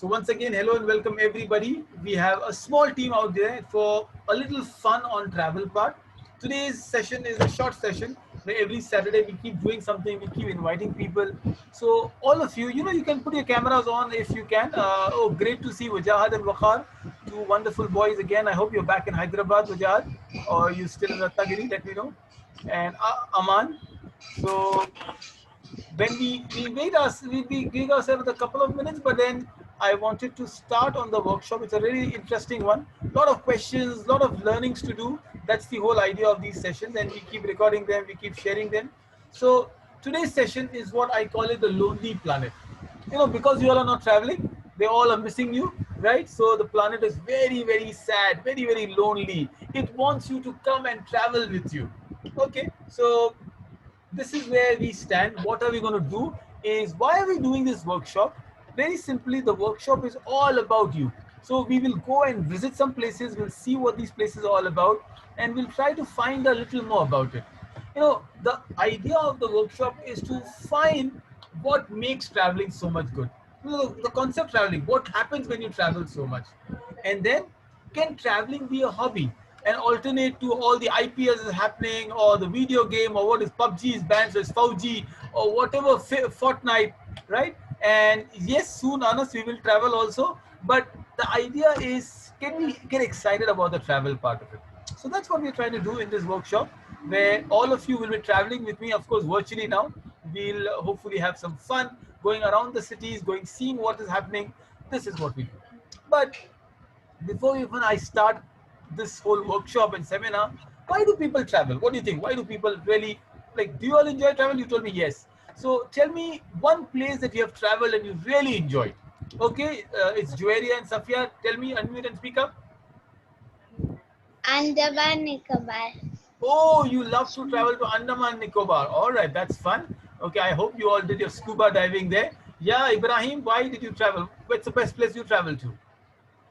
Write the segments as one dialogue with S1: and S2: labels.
S1: So once again, hello and welcome everybody. We have a small team out there for a little fun on travel part. Today's session is a short session where every Saturday we keep doing something, we keep inviting people. So all of you, you can put your cameras on if you can. Oh, great to see Wajahad and Waqar, two wonderful boys again. I hope you're back in Hyderabad, Wajahad, or you still in Ratnagiri, let me know. And Aman. So when we wait us we give ourselves a couple of minutes, but then I wanted to start on the workshop. It's a really interesting one, lot of questions, lot of learnings to do. That's the whole idea of these sessions, and we keep recording them, we keep sharing them. So today's session is what I call it, the lonely planet. Because you all are not traveling, they all are missing you, right? So the planet is very, very sad, very, very lonely. It wants you to come and travel with you. Okay, so this is where we stand. What are we going to do is, why are we doing this workshop? Very simply, the workshop is all about you. So we will go and visit some places, we'll see what these places are all about, and we'll try to find a little more about it. The idea of the workshop is to find what makes traveling so much good. The concept traveling, what happens when you travel so much. And then, can traveling be a hobby and alternate to all the IPS is happening, or the video game, or what is PUBG is banned, so it's FUBG, or whatever, Fortnite, right? And yes, soon, Anas, we will travel also. But the idea is, can we get excited about the travel part of it? So that's what we're trying to do in this workshop, where all of you will be traveling with me, of course, virtually now. We'll hopefully have some fun going around the cities, seeing what is happening. This is what we do. But before even I start this whole workshop and seminar, why do people travel? What do you think? Why do people really, like, do you all enjoy travel? You told me yes. So tell me one place that you have traveled and you really enjoyed. Okay, it's Juwaria and Safia. Tell me, unmute and speak up.
S2: Andaman Nicobar.
S1: Oh, you love to travel to Andaman Nicobar. All right, that's fun. Okay, I hope you all did your scuba diving there. Yeah, Ibrahim, why did you travel? What's the best place you traveled to?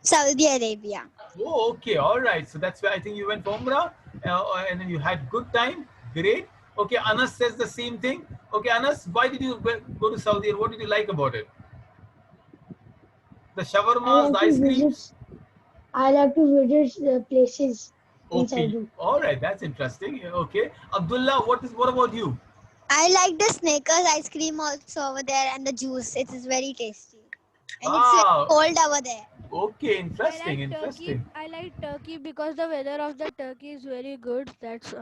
S2: Saudi Arabia.
S1: Oh, okay, all right. So that's where I think you went for Umrah, and then you had good time. Great. Okay, Anas says the same thing. Okay, Anas, why did you go to Saudi? What did you like about it? The
S3: I
S1: shawarmas, the
S3: like to
S1: ice
S3: visit.
S1: creams.
S3: I like to visit the places in
S1: Okay,
S3: Saudi.
S1: all right, that's interesting. Yeah, okay, Abdullah, what about you?
S2: I like the Snickers ice cream also over there, and the juice. It is very tasty. And it's very
S1: Ah,
S2: cold over there.
S1: okay,
S4: I
S1: interesting,
S4: like Turkey.
S1: interesting.
S4: I like Turkey because the weather of the Turkey is very good. That's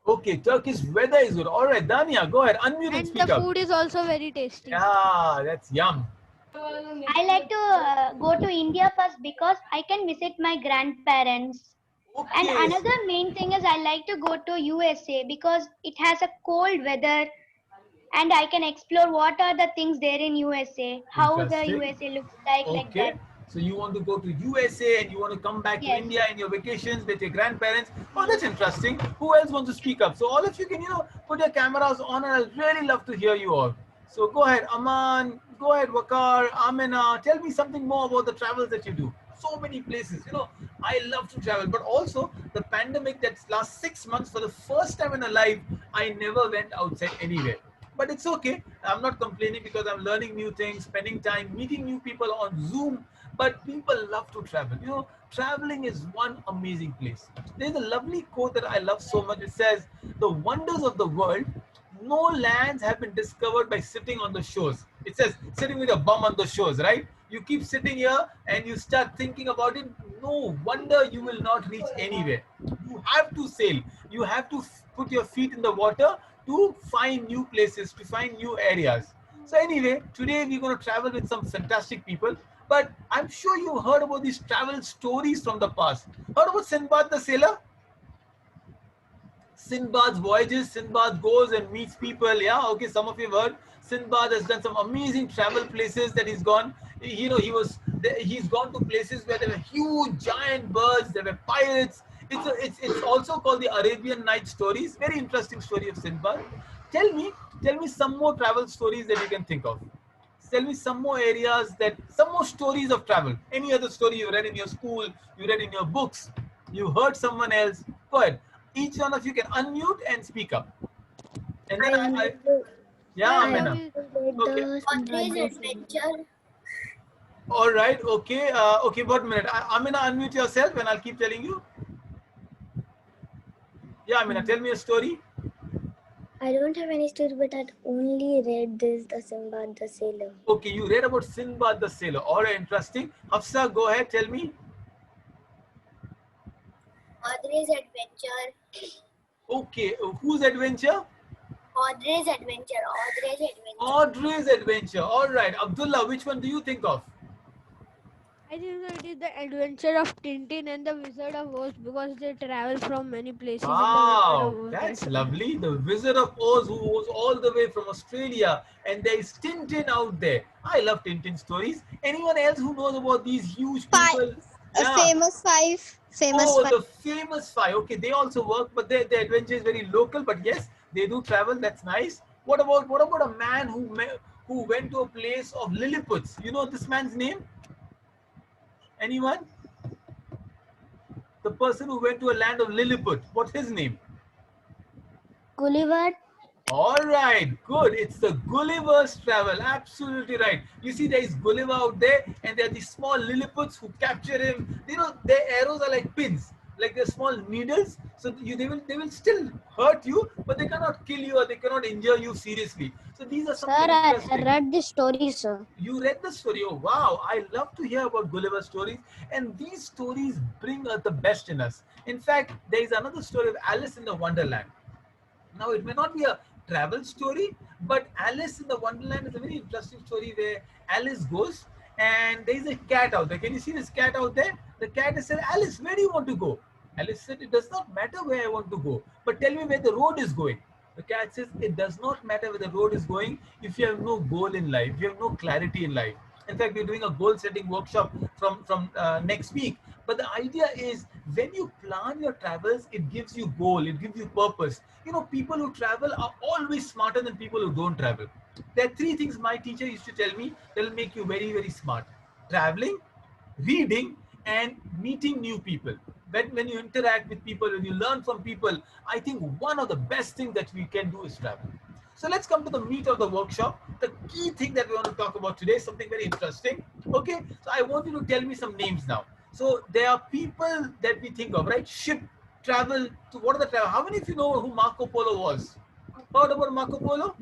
S1: Okay, Turkish weather is good. All right, Dania, go ahead, unmute and
S4: and the
S1: speak up.
S4: food is also very tasty.
S1: Yeah, that's yum.
S5: I like to go to India first because I can visit my grandparents. And
S1: Okay,
S5: another main thing is I like to go to USA because it has a cold weather and I can explore what are the things there in USA, how the
S1: interesting.
S5: USA looks like that.
S1: Okay, so you want to go to USA and you want to come back to
S5: Yes.
S1: India in your vacations with your grandparents. Oh, that's interesting. Who else wants to speak up? So all of you can, put your cameras on, and I'd really love to hear you all. So go ahead, Aman. Go ahead, Wakar, Amina. Tell me something more about the travels that you do. So many places. I love to travel, but also the pandemic that's last 6 months, for the first time in my life, I never went outside anywhere. But it's okay. I'm not complaining because I'm learning new things, spending time, meeting new people on Zoom. But people love to travel. Traveling is one amazing place. There's a lovely quote that I love so much. It says, "The wonders of the world, no lands have been discovered by sitting on the shores." It says, sitting with your bum on the shores, right? You keep sitting here and you start thinking about it. No wonder you will not reach anywhere. You have to sail. You have to put your feet in the water to find new places, to find new areas. So anyway, today we're going to travel with some fantastic people. But I'm sure you heard about these travel stories from the past. Heard about Sinbad the sailor? Sinbad's voyages. Sinbad goes and meets people. Yeah, okay, some of you have heard. Sinbad has done some amazing travel places that he's gone. He's gone to places where there were huge giant birds, there were pirates. It's also called the Arabian Night Stories. Very interesting story of Sinbad. Tell me, tell me some more travel stories that you can think of. Tell me some more stories of travel. Any other story you read in your school, you read in your books, you heard someone else. Go ahead. Each one of you can unmute and speak up. And then
S3: I
S1: yeah,
S4: Sir,
S3: I
S4: can
S1: Amina.
S4: we?
S3: read
S1: Okay.
S3: the Sinbad the Sailor.
S1: All right. Okay. Okay. 1 minute. Amina, unmute yourself, and I'll keep telling you. Yeah, Amina, tell me a story.
S6: I don't have any story, but I'd only read this, the Sinbad the Sailor.
S1: Okay, you read about Sinbad the Sailor. All right, interesting. Hafsa, go ahead. Tell me.
S6: Audrey's Adventure.
S1: Okay, whose adventure?
S6: Audrey's Adventure. Audrey's Adventure.
S1: Audrey's adventure. All right, Abdullah, which one do you think of?
S4: I think that it is the adventure of Tintin and the Wizard of Oz because they travel from many places in the Wizard
S1: Wow,
S4: of Oz.
S1: that's lovely. The Wizard of Oz, who was all the way from Australia, and there is Tintin out there. I love Tintin stories. Anyone else who knows about these huge people? Yeah.
S2: Famous five. Famous
S1: Oh,
S2: five.
S1: the famous five. Okay, they also work, but their adventure is very local. But yes, they do travel. That's nice. What about a man who went to a place of Lilliputians? You know this man's name? Anyone? The person who went to a land of Lilliput. What's his name?
S6: Gulliver.
S1: All right, good. It's the Gulliver's Travel. Absolutely right. You see, there is Gulliver out there, and there are these small Lilliputs who capture him. You know, their arrows are like pins, like they're small needles. So they will still hurt you, but they cannot kill you or they cannot injure you seriously. So these are some interesting.
S6: read this story, sir.
S1: You read the story. Oh, wow. I love to hear about Gulliver's stories. And these stories bring out the best in us. In fact, there is another story of Alice in the Wonderland. Now, it may not be a travel story, but Alice in the Wonderland is a very interesting story where Alice goes and there is a cat out there. Can you see this cat out there? The cat has said, Alice, where do you want to go? Alice said, it does not matter where I want to go, but tell me where the road is going. The cat says, it does not matter where the road is going if you have no goal in life, if you have no clarity in life. In fact, we're doing a goal setting workshop from next week. But the idea is when you plan your travels, it gives you goal, it gives you purpose. You know, people who travel are always smarter than people who don't travel. There are three things my teacher used to tell me that will make you very, very smart. Traveling, reading, and meeting new people. When you interact with people, when you learn from people, I think one of the best things that we can do is travel. So let's come to the meat of the workshop. The key thing that we want to talk about today is something very interesting. Okay, so I want you to tell me some names now. So there are people that we think of, right? Ship, travel, to what are the travel? How many of you know who Marco Polo was? Heard about Marco Polo?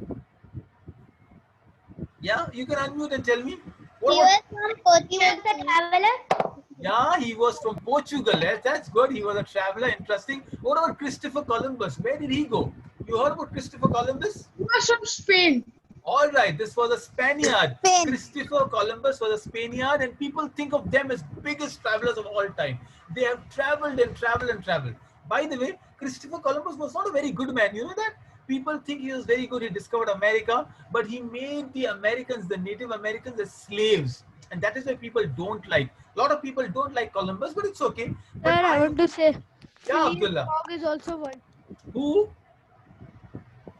S1: Yeah, you can unmute and tell me.
S2: He was from Portugal.
S5: The traveler.
S1: Yeah, he was from Portugal. Yes, that's good. He was a traveler. Interesting. What about Christopher Columbus? Where did he go? You heard about Christopher Columbus?
S3: He was from Spain.
S1: All right, this was a Spaniard.
S2: Spain.
S1: Christopher Columbus was a Spaniard, and people think of them as biggest travelers of all time. They have traveled and traveled and traveled. By the way, Christopher Columbus was not a very good man. You know that? People think he was very good. He discovered America, but he made the Americans, the Native Americans, as slaves. And that is why people don't like. A lot of people don't like Columbus, but it's okay.
S4: Sir,
S1: But
S4: I want to say
S1: yeah,
S4: Phileas
S1: Abdullah.
S4: Fogg is also one.
S1: Who?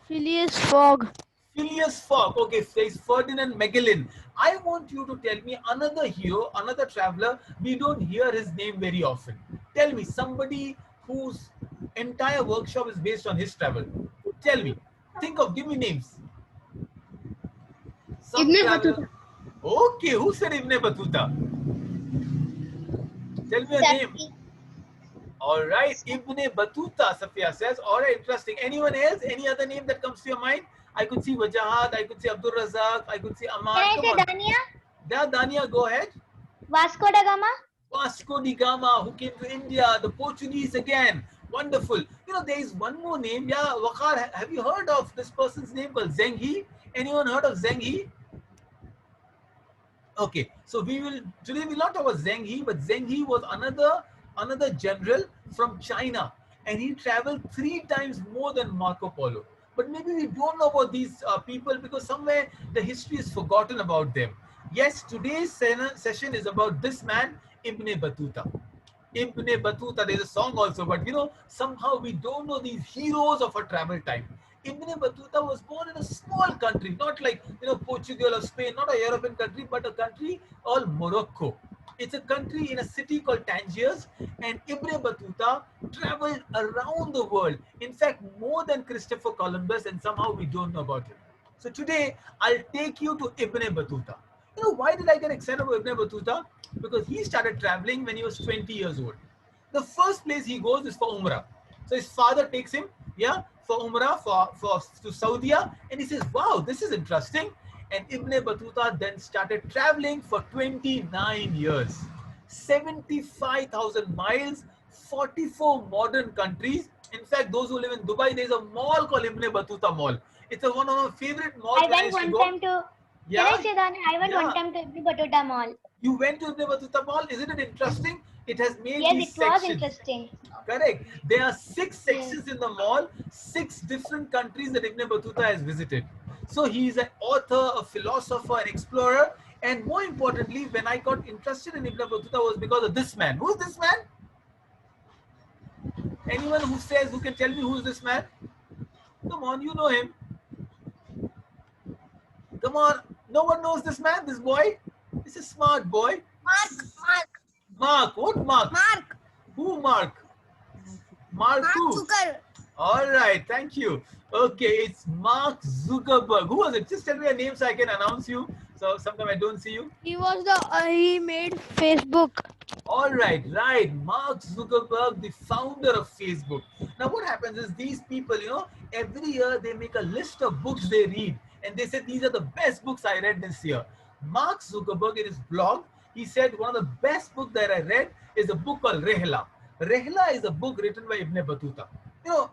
S4: Phileas Fogg.
S1: Phileas Fogg. Okay, says Ferdinand Magellan. I want you to tell me another hero, another traveler. We don't hear his name very often. Tell me somebody whose entire workshop is based on his travel. Tell me. Give me names. Some
S3: Ibn
S1: traveler-
S3: Battuta.
S1: Okay, who said Ibn Battuta? Tell me a name. All right, Ibn Battuta, Safia says. All right, interesting. Anyone else? Any other name that comes to your mind? I could see Wajahat, I could see Abdul Razak, I could see Aman.
S5: Can I
S1: Come
S5: say
S1: on.
S5: Dania?
S1: Yeah, Dania, go ahead.
S5: Vasco da Gama?
S1: Vasco da Gama, who came to India, the Portuguese again. Wonderful. You know, there is one more name. Yeah, Waqar, have you heard of this person's name called Zheng He? Anyone heard of Zheng He? Okay, so today we'll not talk about Zheng He, but Zheng He was another general from China, and he traveled 3 times more than Marco Polo. But maybe we don't know about these people because somewhere the history is forgotten about them. Yes, today's session is about this man, Ibn Battuta. Ibn Battuta, there's a song also, but you know, somehow we don't know these heroes of our travel time. Ibn Battuta was born in a small country, not like, you know, Portugal or Spain, not a European country, but a country called Morocco. It's a country in a city called Tangiers, and Ibn Battuta traveled around the world. In fact, more than Christopher Columbus, and somehow we don't know about him. So today, I'll take you to Ibn Battuta. You know, why did I get excited about Ibn Battuta? Because he started traveling when he was 20 years old. The first place he goes is for Umrah. So his father takes him, yeah, for Umrah, to Saudi, and he says, wow, this is interesting. And Ibn Battuta then started traveling for 29 years. 75,000 miles, 44 modern countries. In fact, those who live in Dubai, there's a mall called Ibn Battuta Mall. It's one of my favorite malls.
S5: I went one time to.
S1: Yeah,
S5: Can I say that? I went one
S1: yeah.
S5: time to Ibn Battuta Mall.
S1: You went to Ibn Battuta Mall. Isn't it interesting? It has made
S5: Yes,
S1: these
S5: it was
S1: sections.
S5: interesting.
S1: Correct. There are 6 sections in the mall, 6 different countries that Ibn Battuta has visited. So he is an author, a philosopher, an explorer. And more importantly, when I got interested in Ibn Battuta was because of this man. Who's this man? Anyone who can tell me who's this man? Come on, you know him. Come on. No one knows this man, this boy? He's a smart boy.
S2: Mark.
S1: Mark. What Mark?
S2: Mark.
S1: Who Mark? Mark who?
S2: Zucker.
S1: All right, thank you. Okay, it's Mark Zuckerberg. Who was it? Just tell me a name so I can announce you. So sometime I don't see you.
S4: He was he made Facebook.
S1: All right. Mark Zuckerberg, the founder of Facebook. Now what happens is these people, you know, every year they make a list of books they read. And they said, these are the best books I read this year. Mark Zuckerberg in his blog, he said one of the best books that I read is a book called Rehla. Rehla is a book written by Ibn Battuta. You know,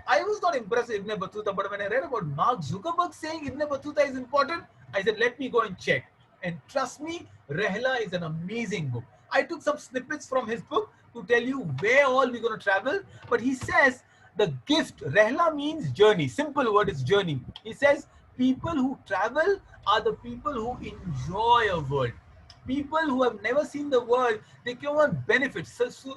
S1: I was not impressed with Ibn Battuta, but when I read about Mark Zuckerberg saying Ibn Battuta is important, I said, let me go and check. And trust me, Rehla is an amazing book. I took some snippets from his book to tell you where all we're going to travel. But he says the gift, Rehla means journey. Simple word is journey. He says people who travel are the people who enjoy a world. People who have never seen the world, they can want benefits. You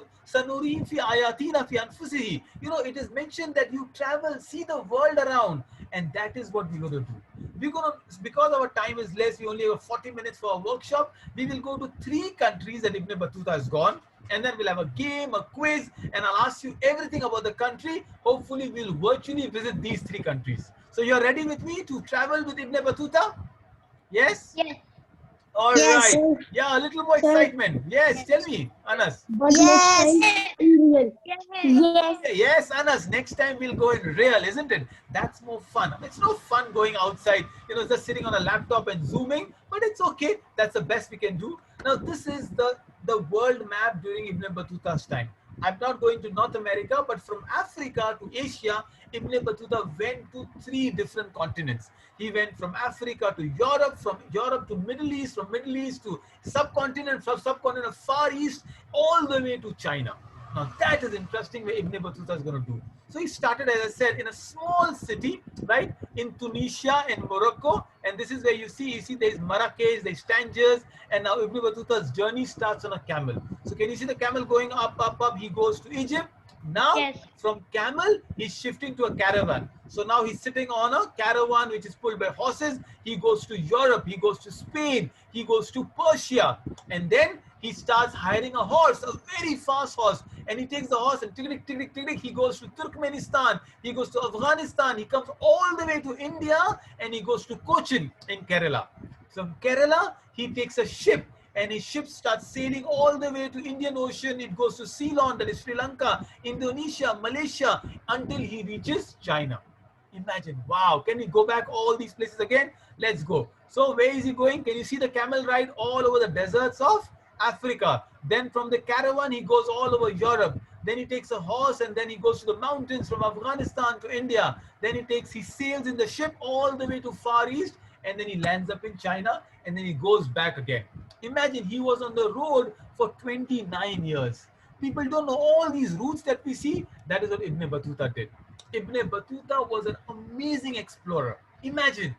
S1: know, it is mentioned that you travel, see the world around, and that is what we're going to do. We're going to, because our time is less, we only have 40 minutes for a workshop. We will go to 3 countries that Ibn Battuta has gone, and then we'll have a game, a quiz, and I'll ask you everything about the country. Hopefully, we'll virtually visit these 3 countries. So you're ready with me to travel with Ibn Battuta? Yes?
S5: Yes.
S1: All
S2: Yes.
S1: right. Yeah, a little more excitement. Yes, tell me, Anas.
S3: But
S2: Yes.
S3: next time in real.
S5: Yes.
S1: Yes, Anas, next time we'll go in real, isn't it? That's more fun. It's no fun going outside, you know, just sitting on a laptop and zooming, but it's okay. That's the best we can do. Now, this is the world map during Ibn Battuta's time. I'm not going to North America, but from Africa to Asia, Ibn Battuta went to 3 different continents. He went from Africa to Europe, from Europe to Middle East, from Middle East to subcontinent, from subcontinent of Far East, all the way to China. Now that is interesting where Ibn Battuta is going to do. So he started, as I said, in a small city, right, in Tunisia and Morocco. And this is where you see there's Marrakech, there's Tangiers, and now Ibn Battuta's journey starts on a camel. So can you see the camel going up, up, up? He goes to Egypt. Now,
S5: Yes.
S1: from camel, he's shifting to a caravan. So now he's sitting on a caravan which is pulled by horses. He goes to Europe, he goes to Spain, he goes to Persia, and then he starts hiring a horse, a very fast horse, and he takes the horse and tick, tick, tick, tick, he goes to Turkmenistan, he goes to Afghanistan, he comes all the way to India, and he goes to Cochin in Kerala. From Kerala, he takes a ship, and his ship starts sailing all the way to Indian Ocean. It goes to Ceylon, that is Sri Lanka, Indonesia, Malaysia, until he reaches China. Imagine, wow. Can we go back all these places again? Let's go. So where is he going? Can you see the camel ride all over the deserts of Africa? Then from the caravan, he goes all over Europe. Then he takes a horse and then he goes to the mountains from Afghanistan to India. Then he sails in the ship all the way to Far East, and then he lands up in China, and then he goes back again. Imagine, he was on the road for 29 years. People don't know all these routes that we see. That is what Ibn Battuta did. Ibn Battuta was an amazing explorer. Imagine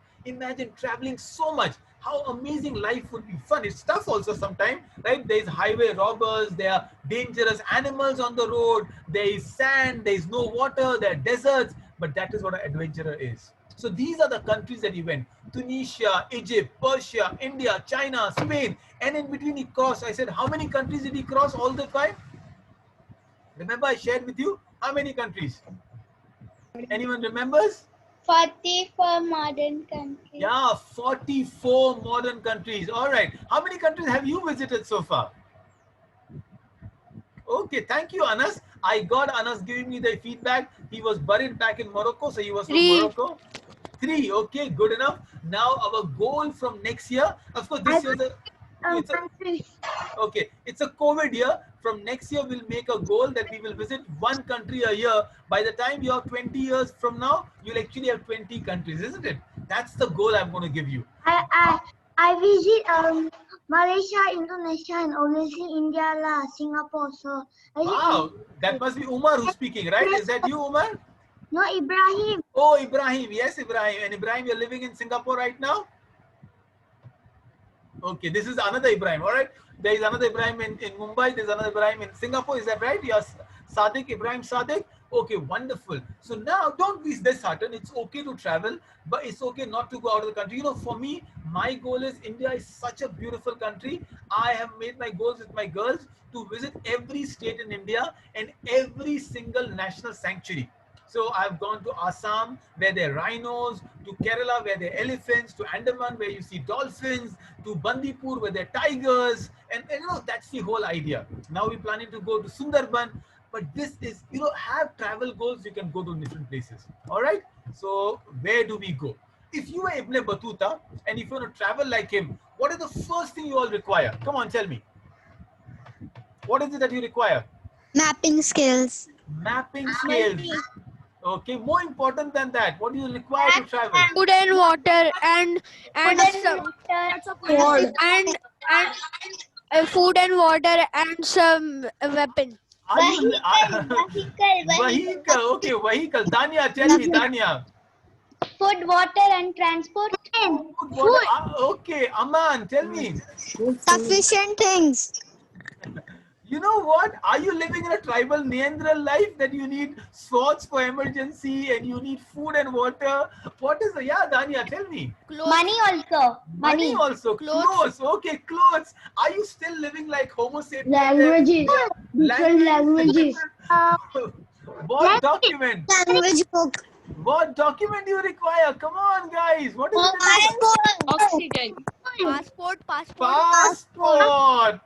S1: traveling so much. How amazing life would be. Fun. It's tough also sometimes, right? There's highway robbers, there are dangerous animals on the road, there is sand, there is no water, there are deserts, but that is what an adventurer is. So these are the countries that he went. Tunisia, Egypt, Persia, India, China, Spain, and in between he crossed. I said, how many countries did he cross all the time? Remember I shared with you? How many countries? Anyone remembers?
S5: 44 modern countries.
S1: Yeah, 44 modern countries. All right. How many countries have you visited so far? Okay, thank you, Anas. I got Anas giving me the feedback. He was buried back in Morocco, so he was from
S4: 3.
S1: Morocco. 3, okay, good enough. Now our goal from next year, of course, this year okay, it's a COVID year. From next year, we'll make a goal that we will visit one country a year. By the time you're 20 years from now, you'll actually have 20 countries, isn't it? That's the goal I'm going to give you.
S6: I visit Malaysia, Indonesia, and obviously India, Singapore. So
S1: Wow, that must be Umar who's speaking, right? Is that you, Umar?
S6: No, Ibrahim.
S1: Oh, Ibrahim. Yes, Ibrahim. And Ibrahim, you're living in Singapore right now? Okay, this is another Ibrahim. All right. There is another Ibrahim in Mumbai. There's another Ibrahim in Singapore. Is that right? Yes, Sadiq, Ibrahim Sadiq. Okay, wonderful. So now don't be disheartened. It's okay to travel, but it's okay not to go out of the country. You know, for me, my goal is India is such a beautiful country. I have made my goals with my girls to visit every state in India and every single national sanctuary. So I've gone to Assam where there are rhinos, to Kerala where there are elephants, to Andaman where you see dolphins, to Bandipur where there are tigers, and you know that's the whole idea. Now we're planning to go to Sundarban, but this is, you know, have travel goals. You can go to different places. All right. So where do we go? If you are Ibn Battuta and if you want to travel like him, what is the first thing you all require? Come on, tell me. What is it that you require?
S2: Mapping skills.
S1: Mapping skills. Okay, more important than that, what do you require to travel?
S4: Food and water and some and food and water and some weapon.
S1: Are you, vehicle, okay, vehicle. Dania, tell me, Dania.
S5: Food, water, and transport.
S1: Food. Okay, Aman, tell me.
S2: Sufficient things.
S1: You know what? Are you living in a tribal Neanderthal life that you need swords for emergency and you need food and water? What is the, yeah, Dania, tell me.
S4: Clothes.
S5: Money also.
S1: Money also.
S4: Clothes.
S1: Okay, clothes. Are you still living like Homo sapiens?
S3: Languages. Different languages.
S1: What document?
S2: Language book.
S1: What document do you require? Come on, guys. What is it?
S4: Oxygen.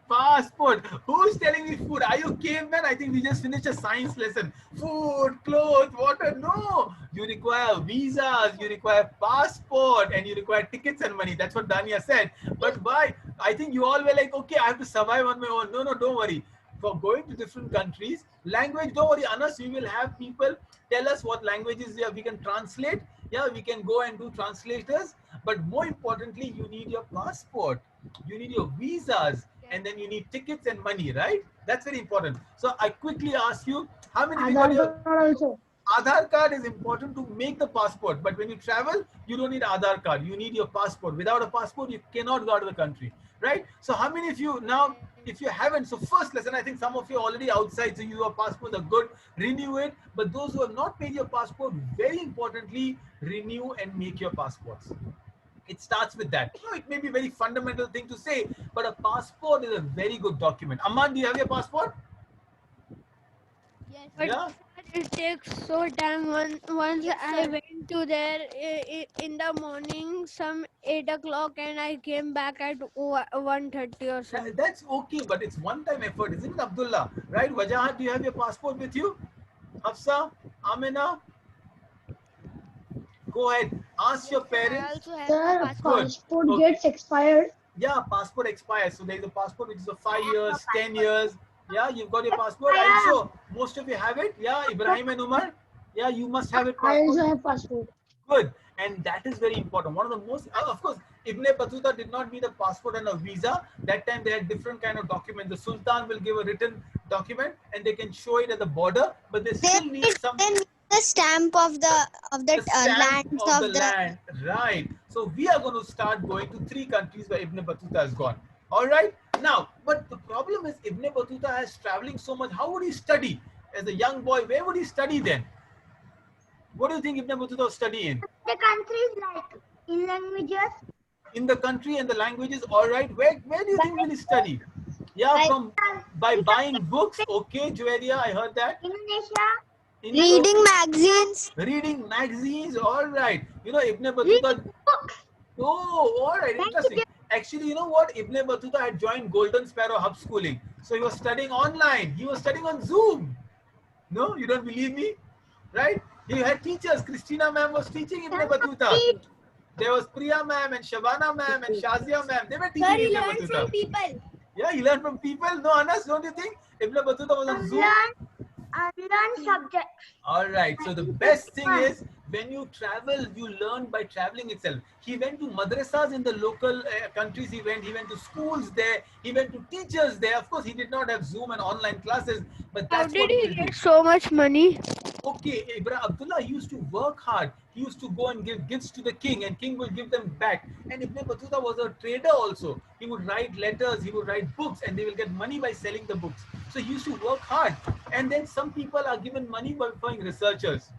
S1: Passport. Who's telling me food? Are you cavemen? I think we just finished a science lesson. Food, clothes, water. No. You require visas, you require passport, and you require tickets and money. That's what Dania said. But why? I think you all were like, okay, I have to survive on my own. No, don't worry. For going to different countries, language, don't worry, Anas, we will have people tell us what languages we can translate. Yeah, we can go and do translators. But more importantly, you need your passport, you need your visas, and then you need tickets and money, right? That's very important. So I quickly ask you, how many people
S3: Also.
S1: Aadhaar card is important to make the passport, but when you travel, you don't need Aadhaar card. You need your passport. Without a passport, you cannot go out of the country, right? So how many of you now, if you haven't, so first lesson, I think some of you are already outside, so your passports are good, renew it. But those who have not made your passport, very importantly, renew and make your passports. It starts with that. You know, it may be a very fundamental thing to say, but a passport is a very good document. Aman, do you have your passport?
S4: Yes, but
S1: Yeah.
S4: it takes so time. Once I went to there in the morning, some 8 o'clock, and I came back at 1:30 or something.
S1: That's okay, but it's one-time effort, isn't it, Abdullah? Right? Wajahat, do you have your passport with you? Hafsa, Amina? Go ahead. Ask your
S4: I
S1: parents.
S4: also have
S3: Sir,
S4: a passport.
S3: passport
S1: Okay.
S3: gets expired.
S1: Yeah, passport expires. So there's a passport which is for 5 years, 10 years. Yeah, you've got your passport. I'm sure most of you have it. Yeah, Ibrahim and Umar. Yeah, you must have it.
S3: I
S1: Passport.
S3: also have passport.
S1: Good. And that is very important. One of the most, of course, Ibn Battuta did not need a passport and a visa. That time they had different kind of documents. The Sultan will give a written document and they can show it at the border, but they still need some
S2: The stamp of the
S1: stamp
S2: lands
S1: of
S2: of
S1: the land. Right. So we are going to start going to 3 countries where Ibn Battuta has gone. All right. Now, but the problem is Ibn Battuta is traveling so much. How would he study? As a young boy, where would he study then? What do you think Ibn Battuta was studying?
S6: The countries like in languages.
S1: In the country and the languages, all right. Where do you think will he study? Yeah, by buying books. Okay, Juwaria, I heard that.
S6: Indonesia.
S2: Reading magazines.
S1: Reading magazines. All right. You know, Ibn Battuta. Oh, all right. Interesting. Actually, you know what? Ibn Battuta had joined Golden Sparrow Hub Schooling. So he was studying online. He was studying on Zoom. No, you don't believe me? Right? He had teachers. Christina ma'am was teaching Ibn Battuta. There was Priya ma'am and Shabana ma'am and Shazia ma'am. They were teaching Ibn Battuta.
S5: people.
S1: Yeah, he learned from people. No, Anas, don't you think? Ibn Battuta was on Zoom.
S5: Unlearn subjects.
S1: All right. So the best thing is when you travel, you learn by traveling itself. He went to madrasas in the local countries. He went to schools there. He went to teachers there. Of course, he did not have Zoom and online classes, but
S4: How
S1: that's
S4: did
S1: what
S4: he
S1: will do.
S4: get so much money?
S1: Okay, Ibrahim Abdullah used to work hard. He used to go and give gifts to the king, and king will give them back. And Ibn Battuta was a trader also. He would write letters, he would write books, and they will get money by selling the books. So he used to work hard. And then some people are given money by being researchers.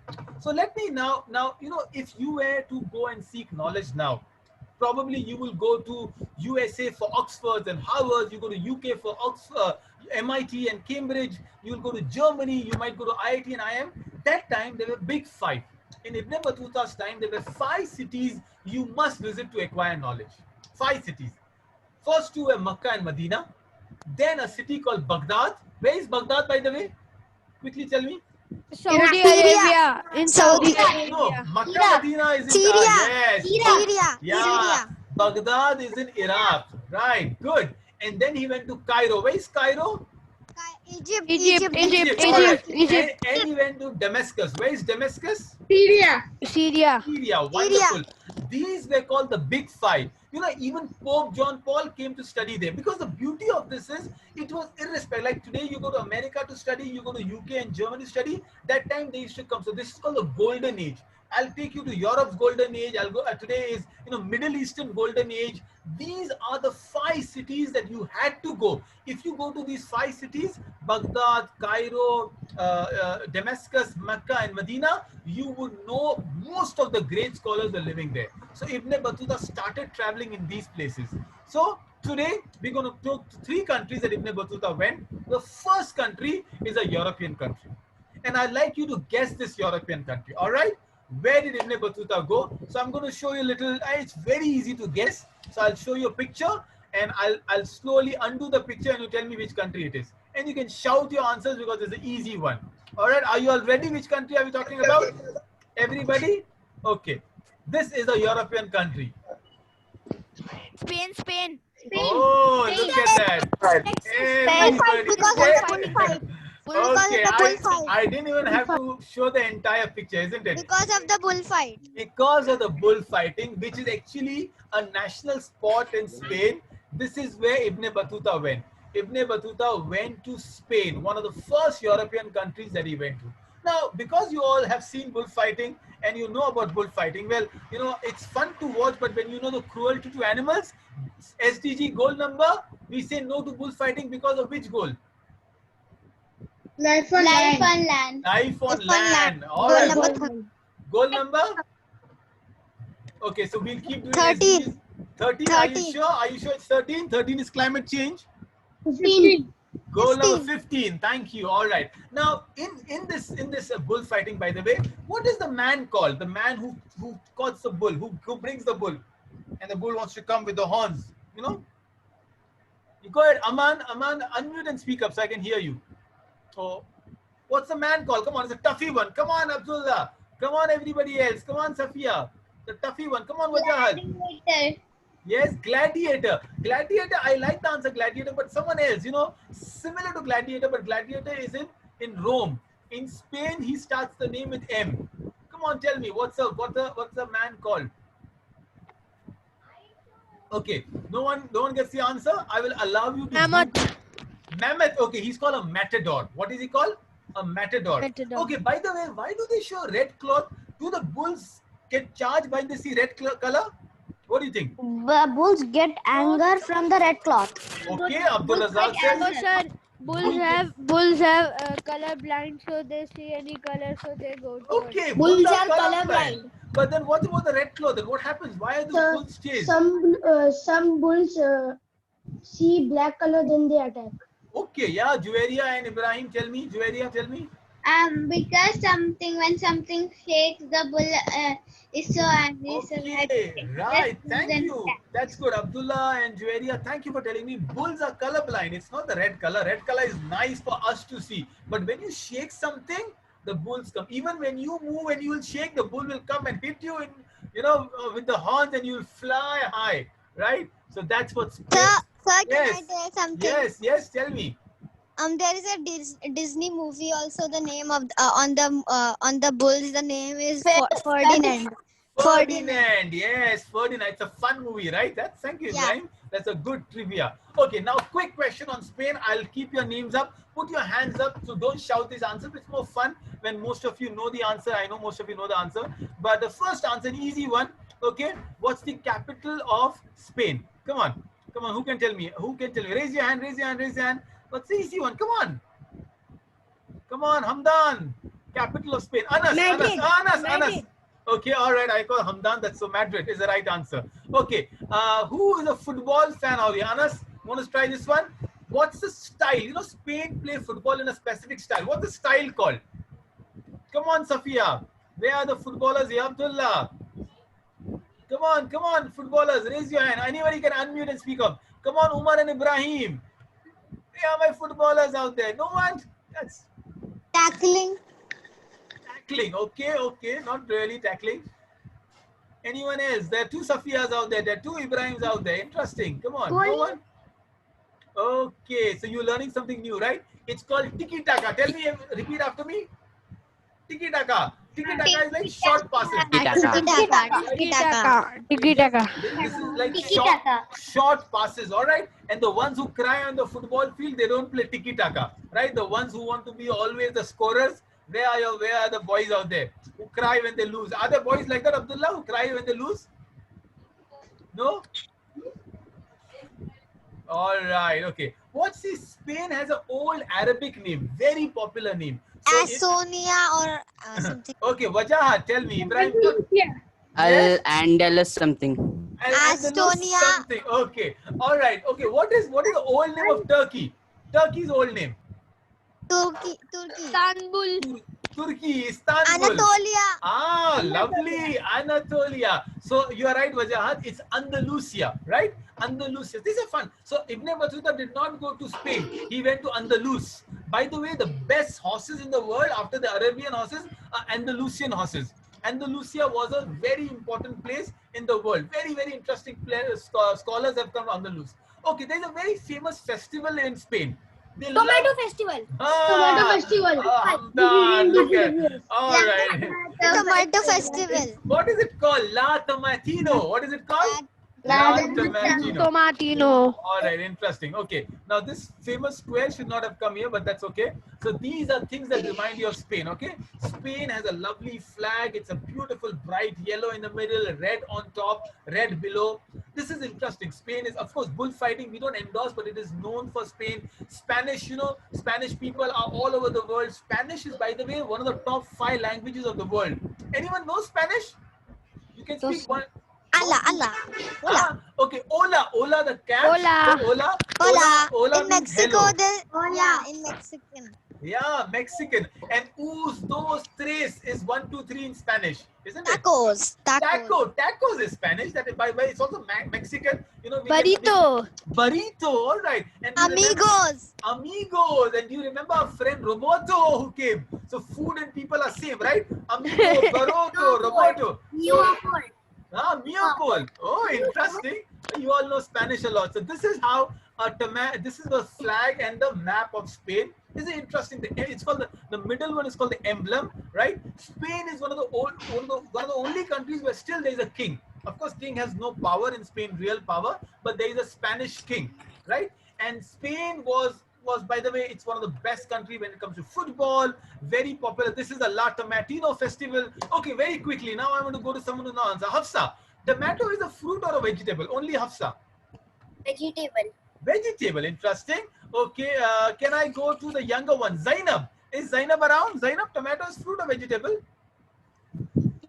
S1: So let me now, you know, if you were to go and seek knowledge now, probably you will go to USA for Oxford and Harvard, you go to UK for Oxford, MIT and Cambridge, you will go to Germany, you might go to IIT and IIM. That time there were big five. In Ibn Battuta's time, there were 5 cities you must visit to acquire knowledge. 5 cities. First 2 were Makkah and Medina. Then a city called Baghdad. Where is Baghdad, by the way? Quickly tell me.
S4: Saudi
S2: Syria.
S4: Arabia. In Saudi Arabia.
S1: No, Makkah, Medina is in
S2: Syria.
S1: yes.
S2: Syria.
S1: Yeah,
S2: Syria.
S1: Baghdad is in Iraq. Right, good. And then he went to Cairo. Where is Cairo?
S2: Egypt.
S4: Egypt.
S1: All right.
S4: Egypt.
S1: And he went to Damascus. Where is Damascus?
S4: Syria.
S1: Syria. Wonderful. These were called the big 5. You know, even Pope John Paul came to study there because the beauty of this is it was irrespective. Like today, you go to America to study, you go to UK and Germany to study. That time they used to come. So this is called the golden age. I'll take you to Europe's golden age. I'll go. Today is Middle Eastern golden age. These are the 5 cities that you had to go. If you go to these 5 cities, Baghdad, Cairo, Damascus, Mecca, and Medina, you would know most of the great scholars are living there. So Ibn Battuta started traveling in these places. So today we're going to talk to 3 countries that Ibn Battuta went. The first country is a European country, and I'd like you to guess this European country. All right. Where did Ibn Battuta go? So I'm going to show you a little. It's very easy to guess. So I'll show you a picture, and I'll slowly undo the picture, and you tell me which country it is. And you can shout your answers because it's an easy one. All right. Are you all ready? Which country are we talking about? Everybody? Okay. This is a European country.
S5: Spain.
S1: Oh, look at that. Everybody.
S2: Because of the bullfight.
S1: Okay,
S2: Because of the bullfight.
S1: I didn't even have to show the entire picture, isn't it?
S2: Because of the bullfight.
S1: Because of the bullfighting, which is actually a national sport in Spain. This is where Ibn Battuta went. Ibn Battuta went to Spain, one of the first European countries that he went to. Now, because you all have seen bullfighting and you know about bullfighting, well, it's fun to watch, but when you know the cruelty to animals, SDG goal number, we say no to bullfighting because of which goal?
S3: Life on
S5: Life
S3: land.
S5: on land.
S1: Life on
S2: Life on
S1: land.
S2: land.
S1: All
S2: Goal
S1: right.
S2: number
S1: Goal number? Okay, so we'll keep doing
S2: 13.
S1: SDGs. 13. Are you
S2: 13.
S1: sure? Are you sure it's 13? 13 is climate change.
S3: 15.
S1: Goal number
S2: 15.
S1: 15. Thank you. All right. Now, in this bullfighting, by the way, what is the man called? The man who caught the bull, who brings the bull, and the bull wants to come with the horns. You go ahead, Aman, unmute and speak up so I can hear you. So, what's the man called? Come on, it's a toughy one. Come on, Abdullah. Come on, everybody else. Come on, Safia. The toughy one. Come on, Wajahad.
S5: Gladiator.
S1: Yes, gladiator. Gladiator, I like the answer gladiator, but someone else, similar to gladiator, but gladiator is in Rome. In Spain, he starts the name with M. Come on, tell me, what's the man called? Okay, no one gets the answer. I will allow you to.
S4: Mammoth.
S1: Mammoth. Okay, he's called a matador. What is he called? A matador.
S4: Matador.
S1: Okay, by the way, why do they show red cloth? Do the bulls get charged when they see red color? What do you think?
S6: Bulls get anger from the red cloth.
S1: Okay, Abdul Razak
S4: Oh,
S1: says.
S4: sir, bulls have color blind, so they see any color, so they go to
S1: Okay,
S3: Bulls are
S1: colorblind. But then what about the red cloth? Then what happens? Why are the
S3: So,
S1: bulls chased?
S3: some bulls see black color, then they attack.
S1: Okay, yeah, Juwairiya and Ibrahim, tell me. Juwairiya, tell me.
S7: Because when something shakes, the bull is so angry. So
S1: Okay, right. Thank you. That's good. Abdullah and Juwaria, thank you for telling me. Bulls are colorblind. It's not the red color. Red color is nice for us to see. But when you shake something, the bulls come. Even when you move and you will shake, the bull will come and hit you in, with the horns, and you will fly high. Right? So that's what
S2: Sir,
S1: space.
S2: sir, can I
S1: Yes.
S2: tell something?
S1: Yes. Tell me.
S2: There is a Disney movie also. The name of on the bulls. The name is Ferdinand.
S1: Ferdinand, yes, Ferdinand. It's a fun movie, right? Thank you,
S2: Yeah.
S1: Ibrahim. That's a good trivia. Okay, now quick question on Spain. I'll keep your names up. Put your hands up. So don't shout these answers. It's more fun when most of you know the answer. I know most of you know the answer. But the first answer, an easy one. Okay, what's the capital of Spain? Come on. Who can tell me? Raise your hand. What's the easy one? Come on, Hamdan. Capital of Spain. Anas. Okay, all right. I call Hamdan. That's so Madrid is the right answer. Okay, who is a football fan out here? Anas, want to try this one? What's the style? Spain play football in a specific style. What's the style called? Come on, Safia. Where are the footballers here? Abdullah. Come on, footballers. Raise your hand. Anybody can unmute and speak up. Come on, Umar and Ibrahim. Where are my footballers out there? No one? That's
S2: Tackling.
S1: tackling. Okay. Not really tackling. Anyone else? There are two Safias out there. There are two Ibrahims out there. Interesting. Come on. No one? Okay. So you're learning something new, right? It's called Tiki Taka. Tell me, repeat after me. Tiki Taka. Tiki Taka is like short passes.
S4: Tiki taka.
S1: This is like
S5: Tiki-taka.
S1: short passes, all right? And the ones who cry on the football field, they don't play tiki-taka, right? The ones who want to be always the scorers, where are the boys out there who cry when they lose? Are there boys like that, Abdullah, who cry when they lose? No? All right, okay. What's this? Spain has an old Arabic name, very popular name. So
S2: Asonia or something.
S1: okay, Wajaha, tell me, Ibrahim.
S8: Al-Andalus something.
S2: Estonia.
S1: Something. Okay. All right. Okay. What is the old name of Turkey? Turkey's old name.
S2: Turkey.
S4: Istanbul.
S1: Turkey, Istanbul.
S2: Anatolia.
S1: Ah, lovely. Anatolia. So you are right, Wajahat. It's Andalusia, right? Andalusia. These are fun. So Ibn Battuta did not go to Spain. He went to Andalus. By the way, the best horses in the world after the Arabian horses are Andalusian horses. Andalusia was a very important place in the world. Very, very interesting scholars have come to Andalus. Okay, there's a very famous festival in Spain.
S6: Tomato festival.
S3: Tomato festival.
S1: Hamdan, look at. All right.
S2: Tomato festival.
S1: What is it called? La Tomatino. What is it called? La Tomatino.
S4: Tomatino.
S1: All right, interesting. Okay, now this famous square should not have come here, but that's okay. So these are things that remind you of Spain. Okay, Spain has a lovely flag. It's a beautiful bright yellow in the middle, red on top, red below. This is interesting. Spain is, of course, bullfighting. We don't endorse, but it is known for Spain. Spanish, Spanish people are all over the world. Spanish is, by the way, one of the top 5 languages of the world. Anyone know Spanish? You can speak one.
S2: Hola.
S1: Okay, hola the cat.
S4: Hola.
S1: Hola
S2: In
S1: means
S2: Mexico,
S1: hello.
S2: in Mexican.
S1: Yeah, Mexican. And us, dos, tres is 1, 2, 3 in Spanish, isn't it?
S2: Tacos.
S1: Tacos is Spanish. That is, by the way, it's also Mexican.
S4: Burrito.
S1: Burrito. All right. And do you remember- Amigos. And do you remember our friend Roberto who came? So food and people are same, right? Amigo, Baroto, Roberto. Miopol. Oh, interesting. You all know Spanish a lot. So this is how this is the flag and the map of Spain. This is interesting. It's called the middle one is called the emblem, right? Spain is one of the only countries where still there is a king. Of course, king has no power in Spain, real power, but there is a Spanish king, right? And Spain was, by the way, it's one of the best countries when it comes to football, very popular. This is the La Tomatino festival. Okay, very quickly. Now I want to go to someone who knows answer. Hafsa, tomato is a fruit or a vegetable? Only Hafsa. Vegetable, interesting. Okay, can I go to the younger one? Zainab. Is Zainab around? Zainab, tomato is fruit or vegetable?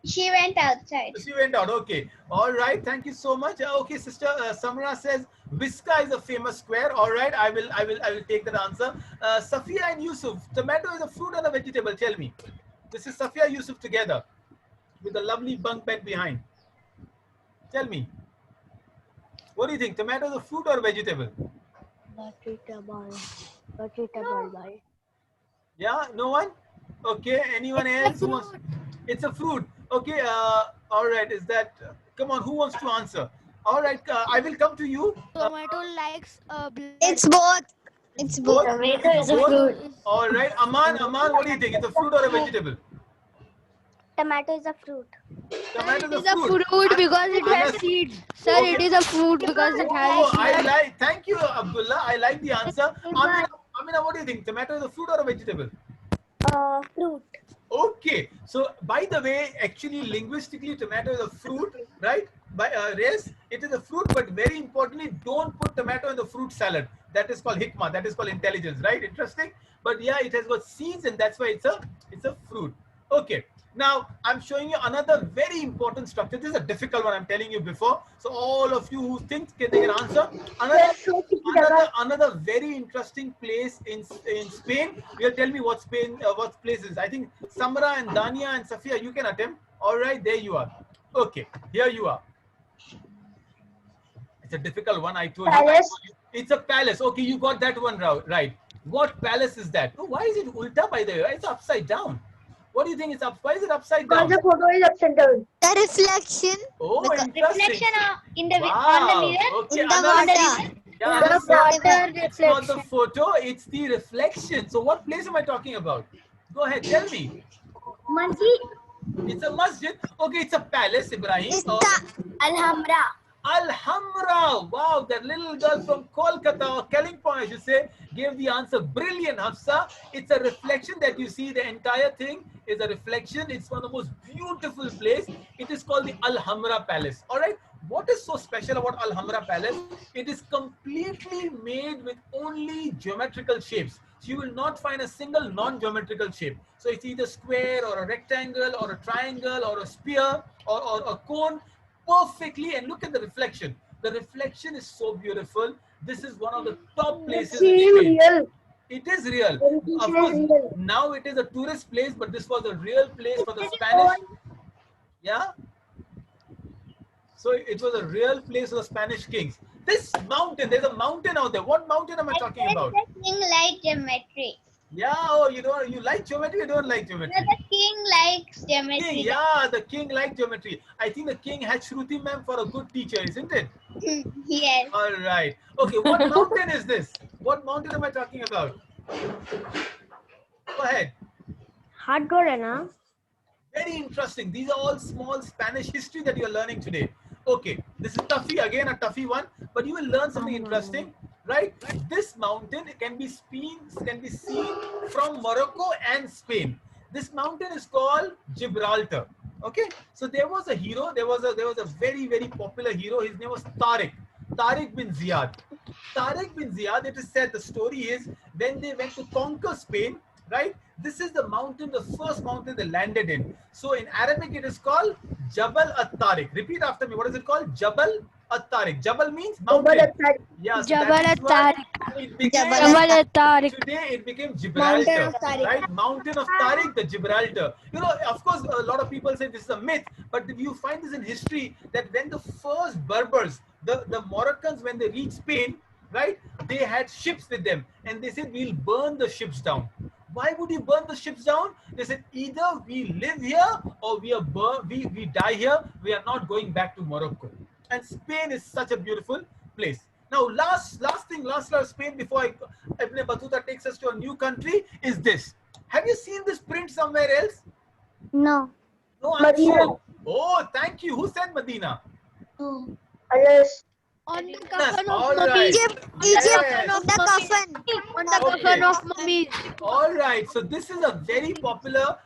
S7: She went outside.
S1: She went out. Okay. All right. Thank you so much. Okay, sister Samra says Visca is a famous square. All right. I will take that answer. Safia and Yusuf, tomato is a fruit or a vegetable? Tell me. This is Safia Yusuf together with a lovely bunk bed behind. Tell me. What do you think? Tomato is a fruit or a vegetable?
S6: Vegetable. Vegetable.
S1: Yeah. No one. Okay. Anyone else who wants? It's a fruit. Okay. All right. Is that? Come on. Who wants to answer? All right. I will come to you.
S4: Tomato likes blood.
S2: It's both. It's both.
S3: Tomato is a
S1: Both?
S3: fruit.
S1: All right. Aman, what do you think? It's a fruit or a vegetable?
S6: Tomato is a fruit.
S1: Tomato
S4: It is a fruit because it has seeds. Sir,
S1: Okay.
S4: it is a fruit because it
S1: Oh,
S4: has
S1: I
S4: seeds.
S1: like. Thank you, Abdullah. I like the answer. Amina, what do you think? Tomato is a fruit or a vegetable?
S6: Fruit.
S1: Okay. So, by the way, actually, linguistically, tomato is a fruit, right? By Reyes, it is a fruit, but very importantly, don't put tomato in the fruit salad. That is called hikmah. That is called intelligence, right? Interesting. But yeah, it has got seeds, and that's why it's a fruit. Okay. Now, I'm showing you another very important structure. This is a difficult one, I'm telling you before. So all of you who think they can answer. Another very interesting place in Spain. You'll tell me what place is. I think Samra and Dania and Safia, you can attempt. All right, there you are. Okay, here you are. It's a difficult one, I told you. It's a palace. Okay, you got that one right. What palace is that? Oh, why is it ulta, by the way? It's upside down. What do you think it's up? Why is it upside down?
S3: The photo is upside down.
S2: The reflection.
S1: Oh,
S2: Because
S1: interesting.
S5: Reflection in the on the
S1: Wow.
S5: mirror.
S1: Okay,
S2: In the
S1: another-
S2: water.
S1: Yeah,
S3: The
S1: that's
S3: water
S1: it's not the
S3: reflection.
S1: photo, it's the reflection. So what place am I talking about? Go ahead, tell me.
S6: Masjid.
S1: It's a masjid. Okay, it's a palace, Ibrahim.
S2: It's
S1: Oh,
S2: the
S6: Alhambra.
S1: Alhambra. Wow, that little girl from Kolkata or Kalimpong, I should say, gave the answer. Brilliant, Hafsa. It's a reflection that you see. The entire thing is a reflection. It's one of the most beautiful place. It is called the Alhambra Palace. All right. What is so special about Alhambra Palace? It is completely made with only geometrical shapes. So you will not find a single non-geometrical shape. So it's either square or a rectangle or a triangle or a spear or a cone. Perfectly, and look at the reflection. The reflection is so beautiful. This is one of the top places in Spain.
S3: Real.
S1: It is real.
S3: It
S1: Of
S3: is
S1: course,
S3: real.
S1: now it is a tourist place, but this was a real place for the Spanish. Yeah. So it was a real place for the Spanish kings. This mountain, there's a mountain out there. What mountain am I talking about?
S7: The king likes geometry.
S1: Yeah. Oh, you like geometry? You don't like geometry?
S7: No, the king likes
S1: King,
S7: geometry.
S1: yeah, the king liked geometry. I think the king had Shruti ma'am for a good teacher, isn't it?
S7: Yes.
S1: All right. Okay, what mountain is this? What mountain am I talking about? Go ahead.
S6: Hardcore है ना?
S1: Very interesting. These are all small Spanish history that you're learning today. Okay, this is toughy, again a toughy one, but you will learn something interesting, right? This mountain can be seen from Morocco and Spain. This mountain is called Gibraltar. Okay, so there was a hero. There was a very, very popular hero. His name was Tariq bin Ziyad. Tariq bin Ziyad, it is said, the story is when they went to conquer Spain, right? This is the mountain, the first mountain they landed in. So in Arabic, it is called Jabal at-Tariq. Repeat after me. What is it called? Jabal at-Tariq. Jabal means mountain. Yeah, so
S4: Jabal
S1: that is why
S4: at-Tariq.
S1: it became-
S2: Jabal
S4: Tariq.
S1: Today it became Gibraltar,
S3: Mountain of Tariq.
S1: right? Mountain of Tariq, the Gibraltar. You know, of course, a lot of people say this is a myth, but you find this in history that when the first Berbers, the Moroccans, when they reached Spain, right, they had ships with them, and they said, we'll burn the ships down. Why would you burn the ships down? They said, either we live here or we die here. We are not going back to Morocco. And Spain is such a beautiful place. Now, last Spain before Ibn Battuta takes us to a new country is this. Have you seen this print somewhere else?
S6: No.
S1: No, I'm
S3: Medina.
S1: sure. Oh, thank you. Who said Medina?
S3: Yes.
S4: On the coffin
S1: All
S4: of
S1: right.
S4: mummies.
S2: Egypt,
S1: Yes.
S2: on the coffin.
S4: On the
S1: Okay.
S4: coffin of mummies.
S1: All right. So this is a very popular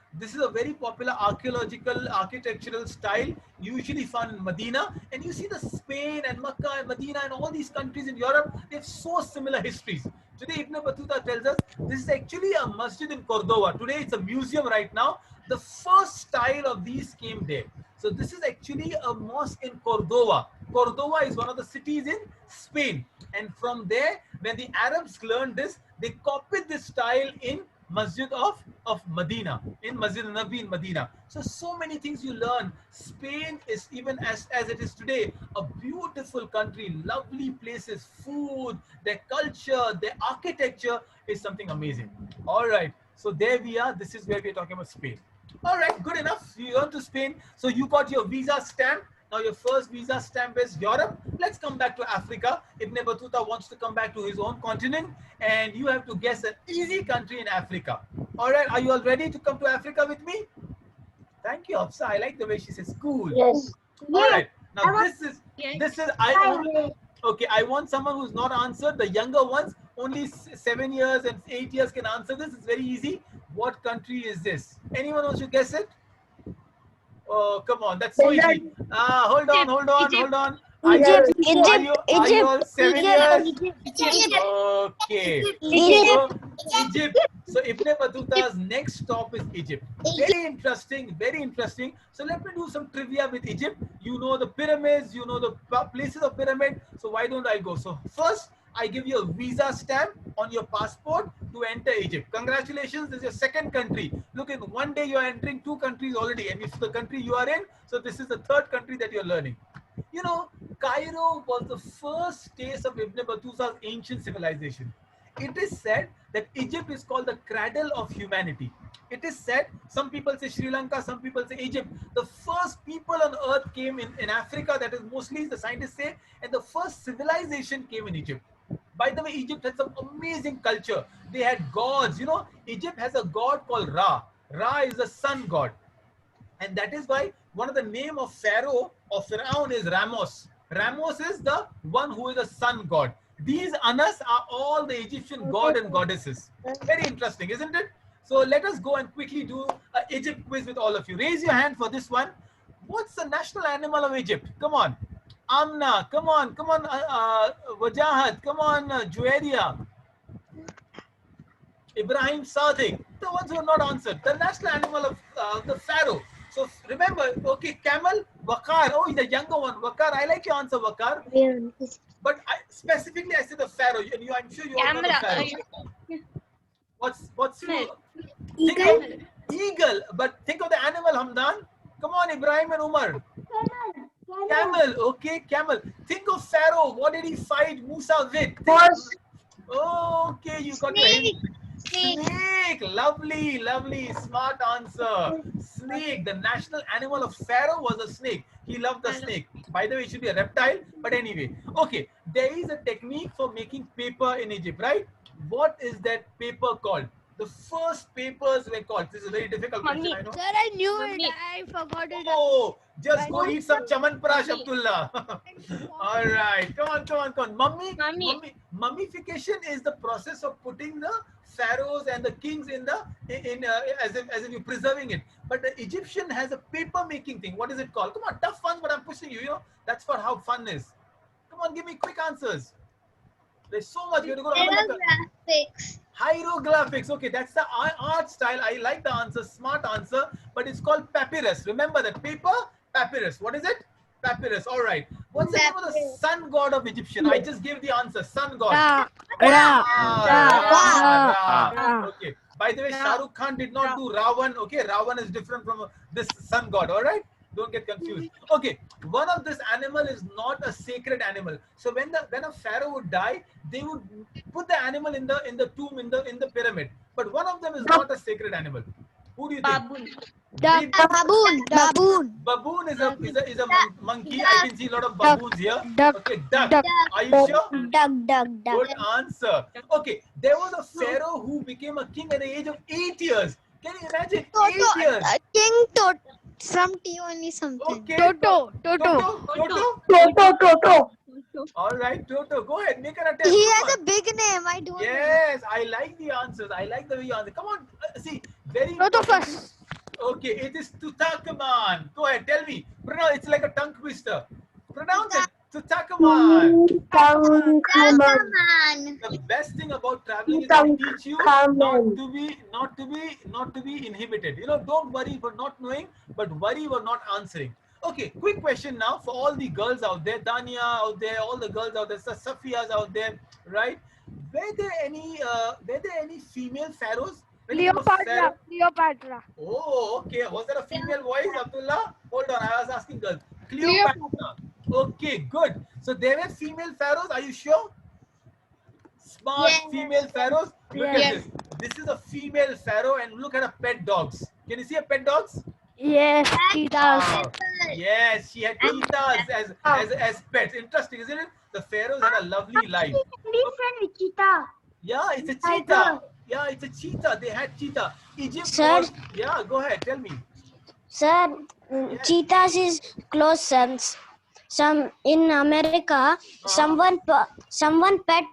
S1: architectural style usually found in Medina. And you see the Spain and Mecca and Medina and all these countries in Europe, they have so similar histories. Today Ibn Battuta tells us this is actually a masjid in Cordoba. Today it's a museum right now. The first style of these came there. So this is actually a mosque in Cordoba. Cordoba is one of the cities in Spain. And from there, when the Arabs learned this, they copied this style in Masjid of Medina, in Masjid Nabi in Medina. So many things you learn. Spain is, even as it is today, a beautiful country, lovely places, food, their culture, their architecture is something amazing. All right. So there we are. This is where we're talking about Spain. All right, good enough. You went to Spain. So you got your visa stamp. Now your first visa stamp is Europe. Let's come back to Africa. Ibn Battuta wants to come back to his own continent, and you have to guess an easy country in Africa. All right, are you all ready to come to Africa with me? Thank you, Hafsa. I like the way she says cool.
S3: Yes.
S1: All right. Now this is okay. I want someone who's not answered. The younger ones, only 7 years and 8 years can answer this. It's very easy. What country is this? Anyone wants to guess it? Oh, come on. That's so easy. Hold on. Are you all 7 years? Okay. Egypt. So Ibn Battuta's next stop is Egypt. Very interesting. So let me do some trivia with Egypt. You know the pyramids, you know the places of pyramid. So why don't I go? So first, I give you a visa stamp on your passport to enter Egypt. Congratulations, this is your second country. Look, in one day you are entering 2 countries already, and it's the country you are in. So this is the 3rd country that you're learning. You know, Cairo was the first taste of Ibn Battuta's ancient civilization. It is said that Egypt is called the cradle of humanity. It is said, some people say Sri Lanka, some people say Egypt. The first people on earth came in Africa, that is mostly the scientists say, and the first civilization came in Egypt. By the way, Egypt had some amazing culture. They had gods. You know, Egypt has a god called Ra. Ra is the sun god. And that is why one of the name of Pharaoh or Pharaoh is Ramos. Ramos is the one who is a sun god. These Anas are all the Egyptian god and goddesses. Very interesting, isn't it? So let us go and quickly do an Egypt quiz with all of you. Raise your hand for this one. What's the national animal of Egypt? Come on. Amna, come on, Wajahat, come on, Juwairiya, Ibrahim Sadiq, the ones who are not answered. The national animal of the Pharaoh. So remember, okay, camel, Waqar. Oh, the younger one, Waqar. I like your answer, Waqar. But specifically, I said the Pharaoh. And I'm sure you all know the Pharaoh. What's your eagle? Eagle. But think of the animal, Hamdan. Come on, Ibrahim and Umar. Camel, okay, camel. Think of Pharaoh. What did he fight Musa with? Okay, you got the snake. Lovely, smart answer. Snake. The national animal of Pharaoh was a snake. He loved the snake. By the way, it should be a reptile, but anyway. Okay, there is a technique for making paper in Egypt, right? What is that paper called? The first papers were called. This is a very difficult question, I know.
S4: Sir, I knew it. I forgot it.
S1: Oh, just go eat some chaman prash, Abdullah. All right, come on. Mummification is the process of putting the pharaohs and the kings as if you're preserving it. But the Egyptian has a paper making thing. What is it called? Come on, tough fun, but I'm pushing you. You know, that's for how fun is. Come on, give me quick answers. There's so much. You have to go to
S7: Hieroglyphics.
S1: Hieroglyphics. Okay, that's the art style. I like the answer. Smart answer. But it's called papyrus. Remember that paper? Papyrus. What is it? Papyrus. All right. What's the name of the sun god of Egyptian? I just gave the answer. Sun god. Ra. Okay. By the way, Shah Rukh Khan did not do Ravan. Okay, Ravan is different from this sun god. All right. Don't get confused. Okay, one of this animal is not a sacred animal. So when a pharaoh would die, they would put the animal in the tomb in the pyramid. But one of them is not a sacred animal. Who do you think?
S2: Baboon.
S1: Baboon is a monkey. I can see a lot of baboons here.
S4: Duck.
S1: Okay, duck. Are you sure?
S6: Duck.
S1: Good answer. Okay, there was a pharaoh who became a king at the age of 8 years. Can you imagine? 8 years.
S2: King Tot from T only something.
S1: Okay.
S4: Toto.
S1: All right, Toto, go ahead, make an attempt.
S2: He has a big name. I don't know.
S1: Yes, I like the answers. I like the way you answer. Come on, see, very
S4: Toto
S1: important.
S4: first.
S1: Okay, it is Tutankhamun. Go ahead, tell me. Pronounce. It's like a tongue twister. Pronounce it. Tutankhamun.
S7: Tutankhamun.
S1: The best thing about traveling is they teach you not to be inhibited. You know, don't worry for not knowing, but worry for not answering. Okay, quick question now for all the girls out there, Dania out there, all the girls out there, Safia's out there, right? Were there any female pharaohs? When it was pharaoh-
S4: Cleopatra.
S1: Oh, okay. Was there a female voice, Abdullah? Hold on, I was asking girls. Cleopatra. Okay, good. So there were female pharaohs. Are you sure? Smart
S7: Yes.
S1: female pharaohs. Look
S4: Yes.
S1: at this. This is a female pharaoh, and look at her pet dogs. Can you see her pet dogs?
S4: Yes, cheetahs.
S1: Wow. Yes, she had cheetahs as pets. Interesting, isn't it? The pharaohs had a lovely life. Yeah, it's a cheetah. Yeah, it's a cheetah. They had cheetah. Egypt.
S6: Sir?
S1: Yeah, go ahead. Tell me.
S6: Sir, cheetahs is close sons. Some in America, someone pet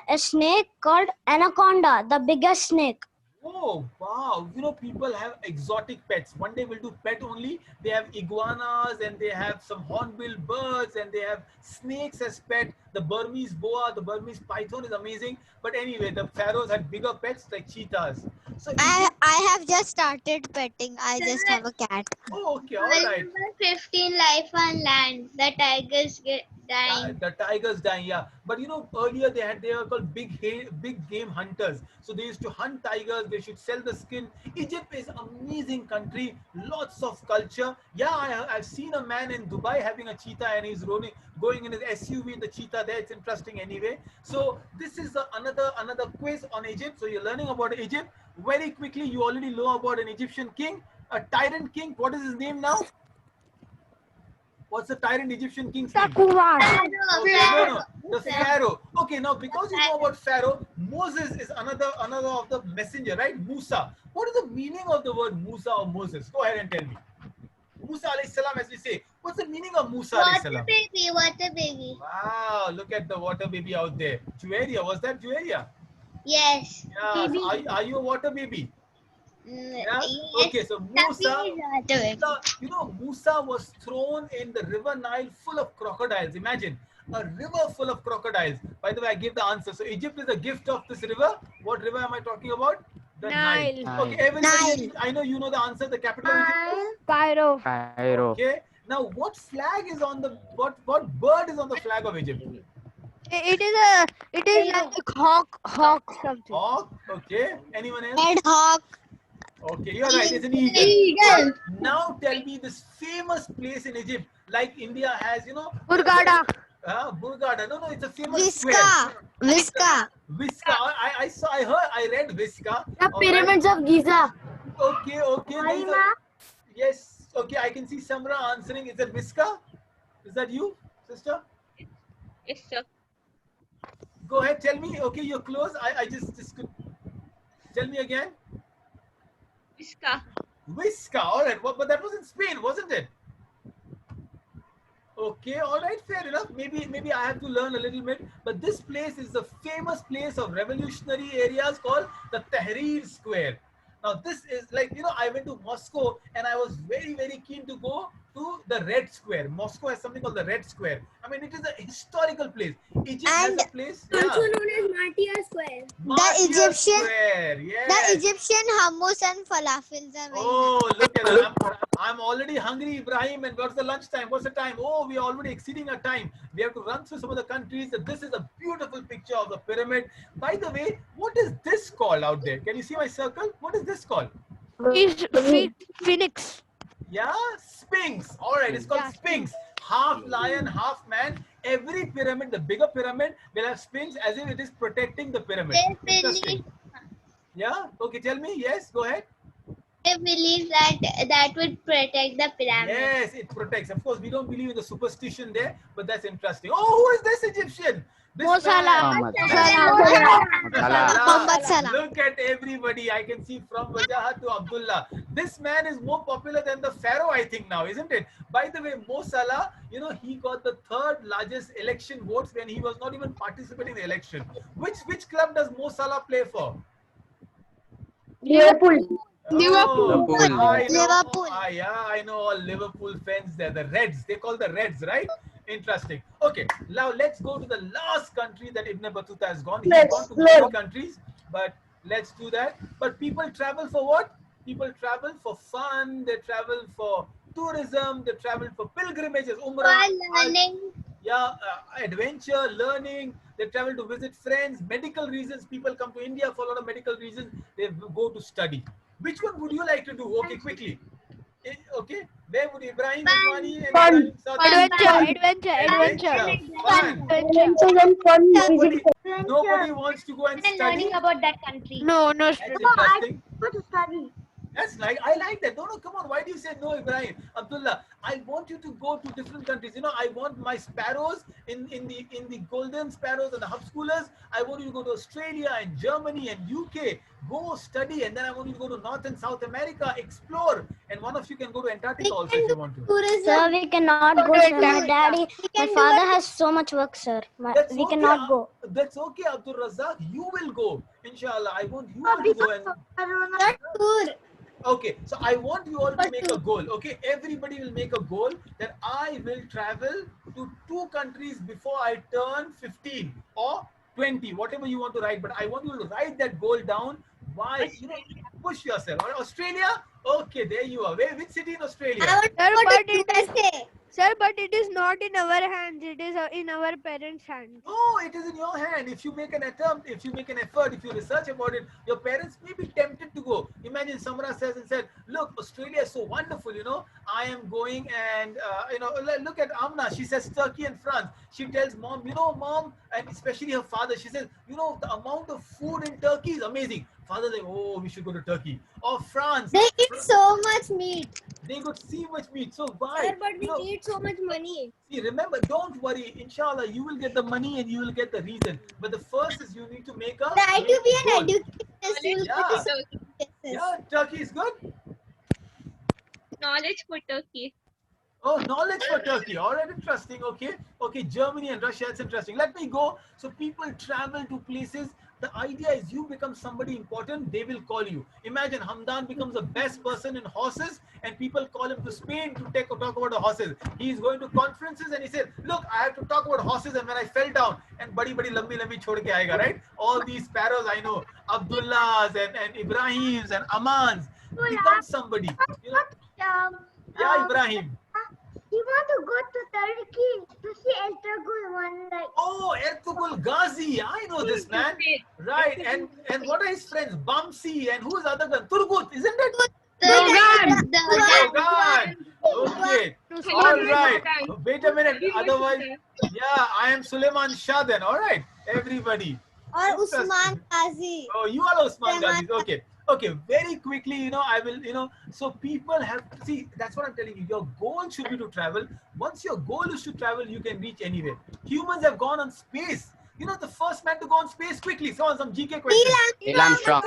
S6: a snake called anaconda, the biggest snake.
S1: Oh, wow. You know, people have exotic pets. One day we'll do pet only. They have iguanas and they have some hornbill birds and they have snakes as pet. The Burmese boa, the Burmese python is amazing. But anyway, the pharaohs had bigger pets like cheetahs. So,
S2: I have just started petting. I just have a cat.
S1: oh, okay, all right.
S7: Number 15, life on land. The tigers get dying.
S1: The tigers dying, yeah. But you know, earlier they were called big game hunters. So they used to hunt tigers. They should sell the skin. Egypt is amazing country, lots of culture. Yeah, I've seen a man in Dubai having a cheetah and he's going in his SUV in the cheetah there. It's interesting anyway. So this is another quiz on Egypt. So you're learning about Egypt very quickly. You already know about an Egyptian king, a tyrant king. What is his name now? What's the tyrant Egyptian king's name?
S4: Takuwa.
S1: Okay, no, the Pharaoh. Okay, now because you know about Pharaoh, Moses is another of the messenger, right? Musa. What is the meaning of the word Musa or Moses? Go ahead and tell me. Musa alayhi salam, as we say. What's the meaning of Musa alayhi
S7: Water
S1: salam?
S7: baby, water baby.
S1: Wow, look at the water baby out there. Juwaria, was that Juwaria?
S7: Yes.
S1: Yeah. So are you a water baby? Yeah. Okay, so Musa. You know, Musa was thrown in the river Nile full of crocodiles. Imagine a river full of crocodiles. By the way, I gave the answer. So Egypt is a gift of this river. What river am I talking about? The Nile.
S4: Nile.
S1: Okay, everybody. I know you know the answer. The capital of Egypt.
S4: Cairo.
S8: Cairo.
S1: Okay. Now, what flag is on the what bird is on the flag of Egypt?
S4: It is like hawk something.
S1: Hawk. Okay. Anyone else?
S2: Red hawk.
S1: Okay, you're right. It's an eagle.
S7: Eagle.
S1: Now tell me this famous place in Egypt, like India has, you know.
S4: Hurghada.
S1: Hurghada. No, it's a famous
S2: Visca.
S1: square.
S2: Visca.
S1: Visca. I read Visca.
S3: The pyramids of Giza.
S1: Okay. Yes. Okay, I can see Samra answering. Is that Visca? Is that you, sister?
S9: Yes, sir.
S1: Go ahead. Tell me. Okay, you're close. I just could. Tell me again. Visca. All right. But that was in Spain, wasn't it? Okay, all right, fair enough. Maybe I have to learn a little bit. But this place is the famous place of revolutionary areas called the Tahrir Square. Now, this is like, you know, I went to Moscow and I was very, very keen to go to the Red Square. Moscow has something called the Red Square. I mean, it is a historical place. Egypt has a place.
S3: Also known as Martyr Square.
S1: Martyr Square, yes.
S2: The Egyptian hummus and falafels are very
S1: Oh, look at that. I'm already hungry, Ibrahim. And what's the lunch time? What's the time? Oh, we are already exceeding our time. We have to run through some of the countries. This is a beautiful picture of the pyramid. By the way, what is this called out there? Can you see my circle? What is this called?
S4: Is Phoenix.
S1: Yeah, Sphinx. All right, it's called Sphinx. Half lion, half man. Every pyramid, the bigger pyramid, will have Sphinx as if it is protecting the pyramid. Interesting. Yeah. Okay, tell me. Yes, go ahead.
S7: They believe that would protect the pyramid.
S1: Yes, it protects. Of course, we don't believe in the superstition there, but that's interesting. Oh, who is this Egyptian? This
S4: Mo Salah.
S1: man.
S2: Muhammad Salah.
S1: Look at everybody. I can see from Wajahat to Abdullah. This man is more popular than the Pharaoh, I think now, isn't it? By the way, Mo Salah, you know, he got the third largest election votes when he was not even participating in the election. Which club does Mo Salah play for?
S3: Liverpool.
S1: Liverpool.
S2: Liverpool.
S1: Yeah, I know all Liverpool fans there. The Reds. They call the Reds, right? Interesting. Okay, now let's go to the last country that Ibn Battuta has gone. He's gone to many countries, but let's do that. But people travel for what? People travel for fun. They travel for tourism. They travel for pilgrimages, umrah,
S7: learning.
S1: adventure, learning. They travel to visit friends, medical reasons. People come to India for a lot of medical reasons. They go to study. Which one would you like to do? Okay, quickly. Okay, where would Ibrahim, Usmani, and Ibrahim
S4: Adventure.
S1: Fun.
S3: Adventures and fun
S1: Nobody,
S3: visit.
S1: nobody wants to go and
S5: And
S1: study.
S5: learning about that country.
S4: No,
S1: That's interesting.
S3: Go to study.
S1: That's like, I like that. No, come on. Why do you say no, Ibrahim? Abdullah, I want you to go to different countries. You know, I want my sparrows in the golden sparrows and the hub schoolers. I want you to go to Australia and Germany and UK. Go study, and then I want you to go to North and South America, explore. And one of you can go to Antarctica also if you want to.
S6: Sir, we cannot go, sir. My daddy, my father has so much work, sir.
S1: That's
S6: We
S1: okay,
S6: cannot go.
S1: That's okay, Abdul Razak. You will go. Inshallah. I want you all to go and. Okay, so I want you all to make a goal. Okay, everybody will make a goal that I will travel to 2 countries before I turn 15 or 20, whatever you want to write. But I want you to write that goal down. Why? You know, push yourself. Australia? Okay, there you are. Which city in Australia?
S4: Sir, but it is not in our hands. It is in our parents' hands.
S1: No, it is in your hand. If you make an attempt, if you make an effort, if you research about it, your parents may be tempted to go. Imagine Samra said, look, Australia is so wonderful, you know. I am going and, look at Amna. She says Turkey and France. She tells mom, you know, mom, and especially her father, she says, you know, the amount of food in Turkey is amazing. Father's like, oh, we should go to Turkey. Or France.
S2: They eat so much meat.
S1: They got so much meat. So why?
S6: Sir, but we need so much money.
S1: See, remember, don't worry. Inshallah, you will get the money and you will get the reason. But the first is you need to make a
S2: Try to be an
S1: goal.
S2: educator. You will go to so many places.
S1: Yeah, Turkey is good.
S7: Knowledge for Turkey.
S1: Oh, knowledge for Turkey. All right, interesting. Okay, Germany and Russia. It's interesting. Let me go. So people travel to places. The idea is you become somebody important, they will call you. Imagine Hamdan becomes the best person in horses and people call him to Spain to talk about the horses. He is going to conferences and he said, look, I have to talk about horses, and when I fell down and badi lambi chhod ke aayega, right? All these sparrows I know, Abdullahs and Ibrahims and Amans, become somebody. You know? Yeah, Ibrahim.
S3: You want to go to Turkey to see Ertugrul one night.
S1: Oh, Ertugrul Ghazi. I know this man. Right. And what are his friends? Bamsi and who's the other guy? Turgut, isn't it? Dogan. Okay. All right. Wait a minute. Otherwise, yeah, I am Suleiman Shah then. All right. Everybody.
S2: Or Usman Ghazi.
S1: Oh, you are Usman Ghazi. Okay, very quickly, you know, I will, you know, so people have, see, that's what I'm telling you. Your goal should be to travel. Once your goal is to travel, you can reach anywhere. Humans have gone on space. You know, the first man to go on space quickly. So on some GK questions.
S6: Neil Armstrong.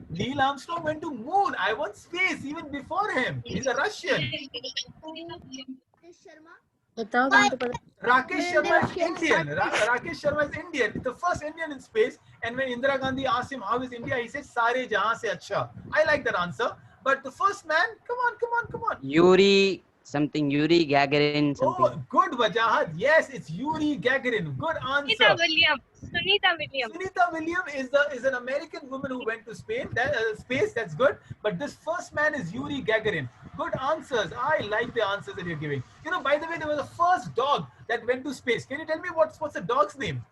S1: Neil Armstrong went to moon. I want space even before him. He's a Russian. Rakesh Sharma is Indian. Rakesh Sharma is Indian. The first Indian in space. And when Indira Gandhi asked him how is India, he said, "Sare jahan se acha." I like that answer. But the first man, come on.
S8: Yuri Gagarin something.
S1: Oh, good Wajahat. Yes, it's Yuri Gagarin. Good answer. Sunita Williams is an American woman who went to Spain. Space, that's good. But this first man is Yuri Gagarin. Good answers. I like the answers that you're giving. You know, by the way, there was a first dog that went to space. Can you tell me what's the dog's name?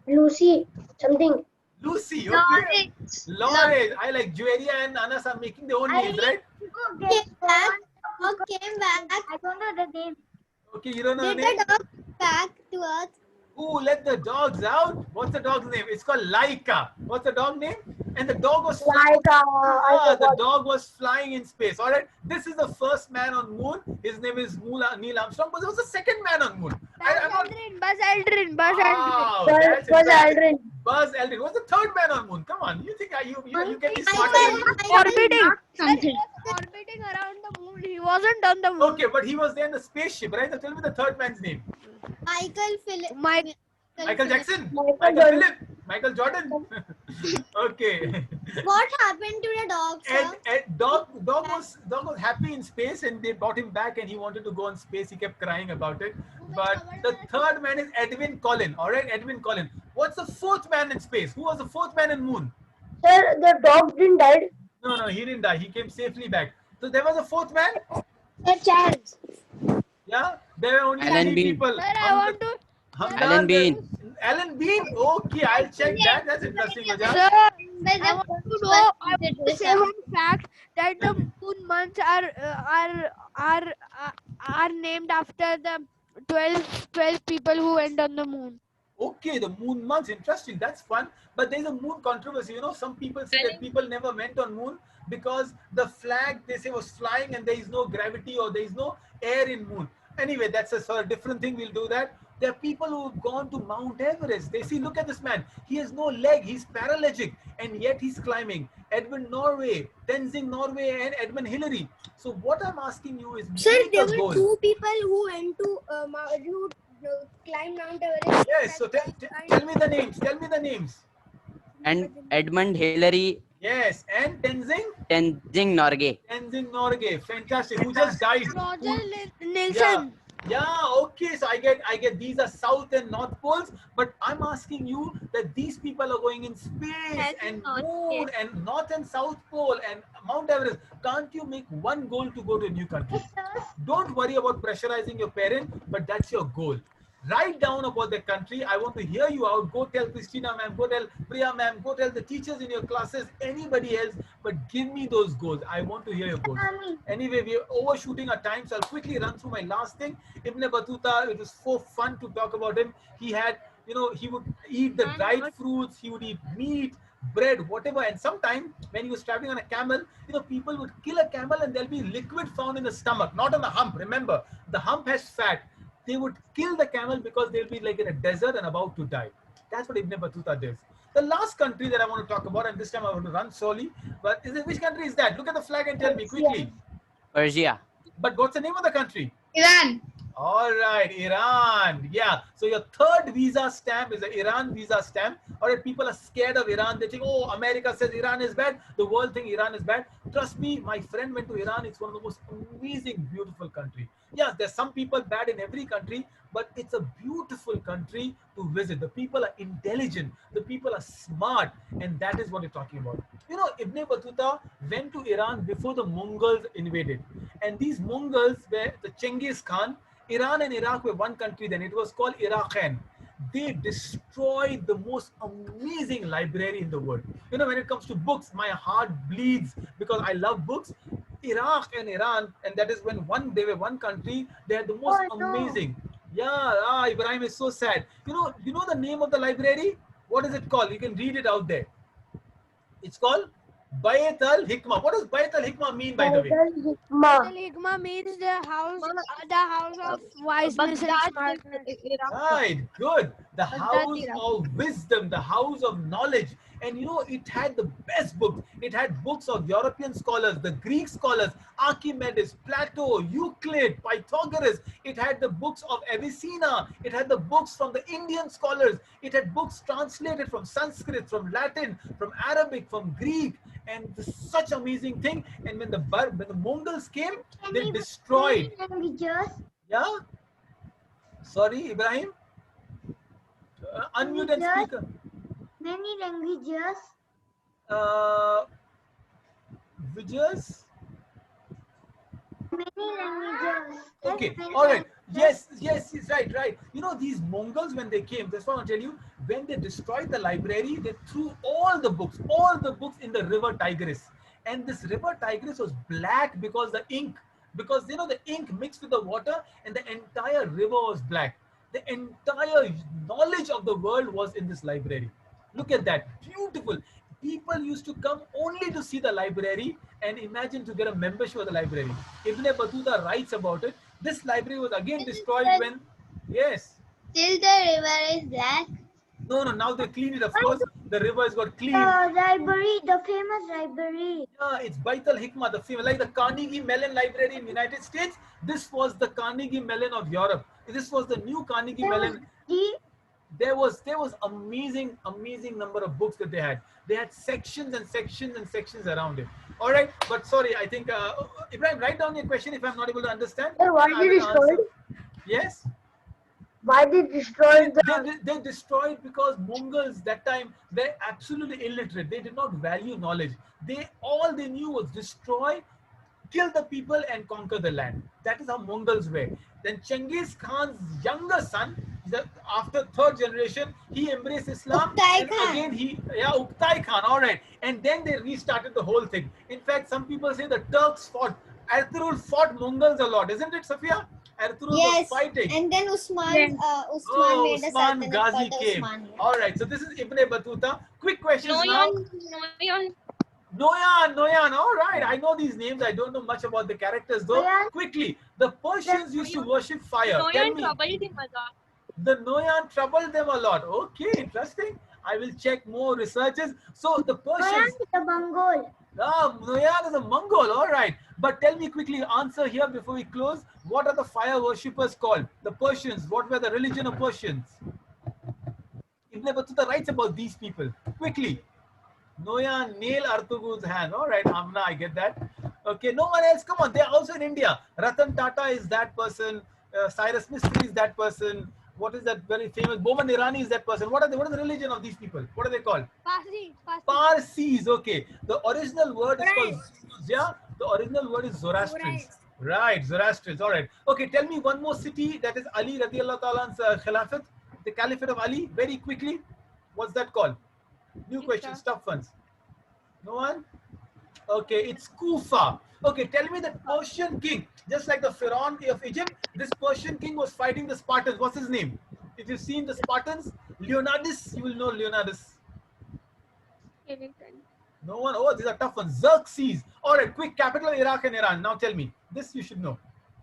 S3: Lucy, something.
S1: Lucy. Okay. Lawrence. I like Jueria and Anas are making their own names, right?
S2: Dog came back.
S3: I don't know the name.
S1: Okay, you don't know
S2: Did
S1: the name?
S2: the dog back to Earth?
S1: Who let the dogs out? What's the dog's name? It's called Laika. What's the dog name? And the dog was the dog was flying in space. All right. This is the first man on moon. His name is Neil Armstrong. But there was the second man on moon.
S4: Buzz Aldrin.
S1: Wow, that's
S3: Buzz
S1: interesting.
S3: Aldrin.
S1: Buzz Aldrin was the third man on moon. Come on, you think you get me
S4: Orbiting around the moon. He wasn't on the moon.
S1: Okay, but he was there in the spaceship, right? Now tell me the third man's name.
S2: Michael Phillips.
S1: Michael Jackson.
S3: Michael
S1: Michael
S3: Jordan.
S1: Phillips. Michael Jordan. Okay.
S2: What happened to the dog, sir?
S1: Dog was happy in space, and they brought him back, and he wanted to go on space. He kept crying about it. But the third man is Edwin Collin. All right, Edwin Collin. What's the fourth man in space? Who was the fourth man in moon?
S3: Sir, the dog didn't die.
S1: No, he didn't die. He came safely back. So there was a fourth man.
S3: Sir, Charles.
S1: Yeah, there were only
S8: Alan
S1: three
S8: Bean.
S1: people.
S4: Sir, I want to.
S8: Alan Bean.
S1: Alan Bean. Okay, I'll check that. That's interesting, Vajra.
S4: Sir,
S7: But
S4: I
S7: the
S4: want to
S7: first
S4: know.
S7: one
S4: I
S7: is
S4: want to say one fact that the moon months are named after the 12 people who went on the moon.
S1: Okay, the moon months, interesting. That's fun. But there's a moon controversy. You know, some people say that people never went on moon because the flag they say was flying and there is no gravity or there is no air in moon. Anyway, that's a sort of different thing. We'll do that. There are people who have gone to Mount Everest. They see, look at this man. He has no leg. He's paralytic, and yet he's climbing. Edmund Norway, Tenzing Norway, and Edmund Hillary. So what I'm asking you is,
S6: Sir,
S1: make
S6: there
S1: a
S6: were
S1: goal.
S6: 2 people who went to climb Mount Everest.
S1: Yes. So tell me the names. Tell me the names.
S8: And Edmund Hillary
S1: Yes, and Tenzing
S8: Norgay.
S1: Norgay, fantastic. Who just died?
S4: Roger Nilsson.
S1: Yeah, okay. So I get these are south and north poles, but I'm asking you that these people are going in space and moon and north and south pole and Mount Everest. Can't you make one goal to go to a new country? Don't worry about pressurizing your parent, but that's your goal. Write down about the country. I want to hear you out. Go tell Christina ma'am, go tell Priya ma'am, go tell the teachers in your classes, anybody else, but give me those goals. I want to hear your goals. Anyway, we are overshooting our time, so I'll quickly run through my last thing. Ibn Battuta, it was so fun to talk about him. He had, he would eat the dried fruits, he would eat meat, bread, whatever. And sometimes when he was traveling on a camel, people would kill a camel and there'll be liquid found in the stomach, not on the hump. Remember, the hump has fat. They would kill the camel because they'll be like in a desert and about to die. That's what Ibn Battuta does. The last country that I want to talk about, and this time I want to run slowly, but which country is that? Look at the flag and tell me quickly.
S8: Persia.
S1: But what's the name of the country?
S7: Iran.
S1: All right, Iran. Yeah. So your third visa stamp is the Iran visa stamp. All right, people are scared of Iran. They think, oh, America says Iran is bad. The world thinks Iran is bad. Trust me, my friend went to Iran. It's one of the most amazing, beautiful country. Yes, there's some people bad in every country, but it's a beautiful country to visit. The people are intelligent. The people are smart. And that is what you're talking about. Ibn Battuta went to Iran before the Mongols invaded. And these Mongols were the Genghis Khan. Iran and Iraq were one country then. It was called Iraqan. They destroyed the most amazing library in the world. When it comes to books, my heart bleeds because I love books. Iraq and Iran, and that is when they were one country, they had the most amazing. Yeah, Ibrahim is so sad. You know the name of the library? What is it called? You can read it out there. It's called Bayt al-Hikmah. What does Bayt al-Hikmah mean, by the way?
S4: Hikmah means the house of wiseness and smartness.
S1: Right, good. The house of wisdom, the house of knowledge. And it had the best books. It had books of European scholars, the Greek scholars, Archimedes, Plato, Euclid, Pythagoras. It had the books of Avicenna. It had the books from the Indian scholars. It had books translated from Sanskrit, from Latin, from Arabic, from Greek. And such amazing thing. And when the Mongols came, they destroyed. Yeah? Sorry, Ibrahim? Unmute and speaker.
S3: Many languages.
S1: Vijayas?
S3: Many languages.
S1: Okay, all right. Yes, right. These Mongols, when they came, that's what I'll tell you, when they destroyed the library, they threw all the books in the river Tigris. And this river Tigris was black because the ink mixed with the water and the entire river was black. The entire knowledge of the world was in this library. Look at that, beautiful. People used to come only to see the library and imagine to get a membership of the library. Ibn Battuta writes about it. This library was again destroyed when, yes.
S7: Still the river is black.
S1: No, now they cleaned it, of course. The river has got clean.
S3: Library, the famous library.
S1: Yeah, it's Bayt al-Hikmah, the famous, like the Carnegie Mellon Library in the United States. This was the Carnegie Mellon of Europe. This was the new Carnegie Mellon. there was amazing number of books that they had. They had sections and sections and sections around it. All right, but sorry, I think Ibrahim, write down your question if I'm not able to understand.
S3: Sir, why
S1: then I
S3: did
S1: will
S3: it destroy?
S1: answer. Yes.
S3: Why did it destroy the?
S1: They destroyed because Mongols that time were absolutely illiterate. They did not value knowledge. All they knew was destroy, kill the people and conquer the land. That is how Mongols were. Then Genghis Khan's younger son, after third generation, he embraced Islam.
S2: Uqtai
S1: And
S2: Khan.
S1: again Uqtai Khan, all right. And then they restarted the whole thing. In fact, some people say the Turks fought, Ertugrul fought Mongols a lot, isn't it, Safia? Ertugrul was
S2: Yes,
S1: fighting.
S2: and then Usman
S5: Yes.
S2: Usman made a
S1: Usman
S2: sultanate
S1: Ghazi
S2: called the
S1: came.
S2: Usmania.
S1: All right, so this is Ibn Battuta. Quick questions now.
S7: Noyon.
S1: Noyan. All right, I know these names. I don't know much about the characters though.
S3: Noyan.
S1: Quickly, the Persians used to worship fire. Tell
S7: Noyon
S1: me,
S7: troubled him a lot.
S1: the Noyan troubled them a lot. Okay, interesting. I will check more researches. So the
S3: Noyan
S1: Persians,
S3: is a Mongol.
S1: Noyan is a Mongol. All right, but tell me quickly, answer here before we close. What are the fire worshippers called? The Persians. What were the religion of Persians? Ibn Battuta writes about these people. Quickly. Noyan, nail Ertugrul's hand. All right, Amna, I get that. Okay, no one else. Come on, they're also in India. Ratan Tata is that person. Cyrus Mistry is that person. What is that very famous? Boman Irani is that person. What is the religion of these people? What are they called?
S4: Parsi.
S1: Parsis. Okay. The original word is called, yeah, the original word is Zoroastrians. Right, Zoroastrians. All right. Okay, tell me one more city that is Ali radiallahu ta'ala's Khilafat, the Caliphate of Ali. Very quickly. What's that called? New question, tough ones. No one? Okay, it's Kufa. Okay, tell me the Persian king, just like the Pharaoh of Egypt, this Persian king was fighting the Spartans. What's his name? If you've seen the Spartans, Leonidas, you will know Leonidas. No one? Oh, these are tough ones. Xerxes. All right, quick, capital of Iraq and Iran. Now tell me. This you should know.